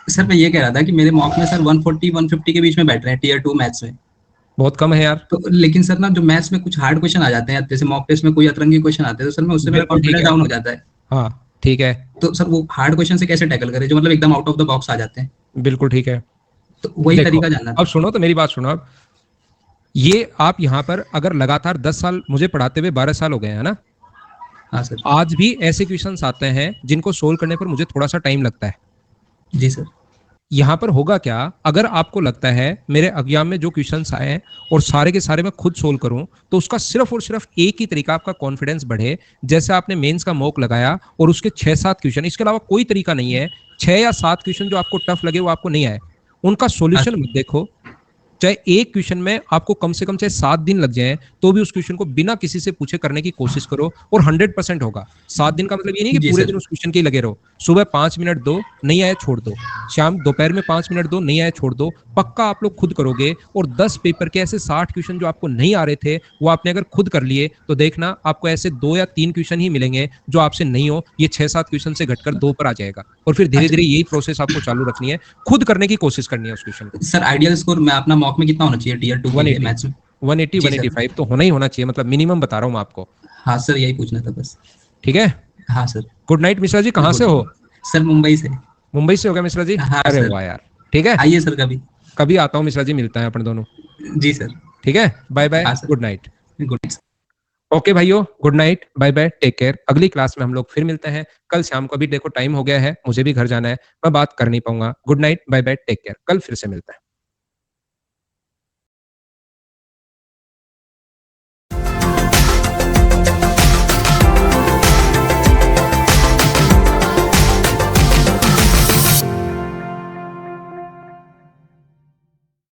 [SPEAKER 4] सर मैं ये कह रहा था कि मेरे मॉक में सर 140 150 के बीच में बैठ रहे हैं टीयर 2 मैथ्स में।
[SPEAKER 1] बहुत कम है यार।
[SPEAKER 4] तो लेकिन सर ना, जो मैथ्स में कुछ हार्ड क्वेश्चन आ जाते हैं, जैसे मॉक टेस्ट में कोई अतरंगी क्वेश्चन आते हैं, तो सर मैं उससे मेरा
[SPEAKER 1] बिल्कुल ठीक
[SPEAKER 4] कॉन्फिडेंस
[SPEAKER 1] है।
[SPEAKER 4] डाउन हो जाता है।
[SPEAKER 1] हाँ ठीक है,
[SPEAKER 4] तो सर वो हार्ड क्वेश्चन से कैसे टैकल करें, जो मतलब एकदम आउट ऑफ द बॉक्स आ जाते हैं?
[SPEAKER 1] बिल्कुल ठीक है।
[SPEAKER 4] तो वही
[SPEAKER 1] देखो,
[SPEAKER 4] तरीका जानना
[SPEAKER 1] अब
[SPEAKER 4] था।
[SPEAKER 1] सुनो तो मेरी बात सुनो। अब ये आप यहाँ पर अगर लगातार 10 साल मुझे पढ़ाते हुए 12 साल हो गए हैं ना,
[SPEAKER 4] हाँ सर।
[SPEAKER 1] आज भी ऐसे क्वेश्चंस आते हैं जिनको सोल्व करने पर मुझे थोड़ा सा टाइम लगता है।
[SPEAKER 4] जी सर।
[SPEAKER 1] यहाँ पर होगा क्या, अगर आपको लगता है मेरे एग्जाम में जो क्वेश्चंस आए हैं और सारे के सारे मैं खुद सोल्व करूं, तो उसका सिर्फ और सिर्फ एक ही तरीका, आपका कॉन्फिडेंस बढ़े। जैसे आपने मेंस का मॉक लगाया और उसके 6-7 क्वेश्चन, इसके अलावा कोई तरीका नहीं है। 6 या 7 क्वेश्चन जो आपको टफ लगे, वो आपको नहीं आए, उनका
[SPEAKER 4] हाँ
[SPEAKER 1] सॉल्यूशन मत देखो। चाहे एक क्वेश्चन में आपको कम से कम चाहे 7 दिन लग जाए, तो भी उस क्वेश्चन को बिना किसी से पूछे करने की कोशिश करो, और 100% होगा। 7 दिन का मतलब ये नहीं कि
[SPEAKER 4] जी
[SPEAKER 1] पूरे
[SPEAKER 4] सर।
[SPEAKER 1] दिन उस क्वेश्चन के ही लगे रहो। सुबह 5 मिनट दो, नहीं आया छोड़ दो। शाम दोपहर में 5 मिनट दो, नहीं आया छोड़ दो। पक्का आप लोग खुद करोगे, और 10 पेपर के ऐसे 60 क्वेश्चन जो आपको नहीं आ रहे थे, वो आपने अगर खुद कर लिए, तो देखना आपको ऐसे 2 या 3 क्वेश्चन ही मिलेंगे जो आपसे नहीं हो। ये 6-7 क्वेश्चन से घटकर 2 पर आ जाएगा, और फिर धीरे
[SPEAKER 4] अच्छा
[SPEAKER 1] धीरे यही प्रोसेस आपको चालू रखनी है, खुद करने की कोशिश करनी है उस क्वेश्चन को।
[SPEAKER 4] सर, आइडियल स्कोर मैं अपना मॉक में कितना होना चाहिए टीयर 2 के लिए
[SPEAKER 1] 180,
[SPEAKER 4] मैथ्स में?
[SPEAKER 1] 180,
[SPEAKER 4] जी सर।
[SPEAKER 1] 185 तो होना ही होना चाहिए, मतलब मिनिमम बता रहा हूँ मैं आपको।
[SPEAKER 4] हाँ सर, यही पूछना था बस।
[SPEAKER 1] ठीक है,
[SPEAKER 4] हाँ sir.
[SPEAKER 1] Good night Mishra ji. कहाँ से हो?
[SPEAKER 4] सर मुंबई से।
[SPEAKER 1] मुंबई से हो गया मिश्रा जी?
[SPEAKER 4] हाँ
[SPEAKER 1] अरे
[SPEAKER 4] सर।
[SPEAKER 1] वाह यार। ठीक है,
[SPEAKER 4] आइए सर कभी।
[SPEAKER 1] कभी आता हूँ मिश्रा जी, मिलता है अपन दोनों।
[SPEAKER 4] जी सर।
[SPEAKER 1] ठीक है, बाय बाय,
[SPEAKER 4] हाँ sir.
[SPEAKER 1] Good night.
[SPEAKER 4] Good night.
[SPEAKER 1] Okay भाइयों, good night, bye bye, take care. अगली क्लास में हम लोग फिर मिलते हैं कल शाम को। अभी देखो टाइम हो गया है, मुझे भी घर जाना है, मैं बात कर नहीं पाऊंगा। Good night, bye bye, take care, कल फिर से मिलते हैं।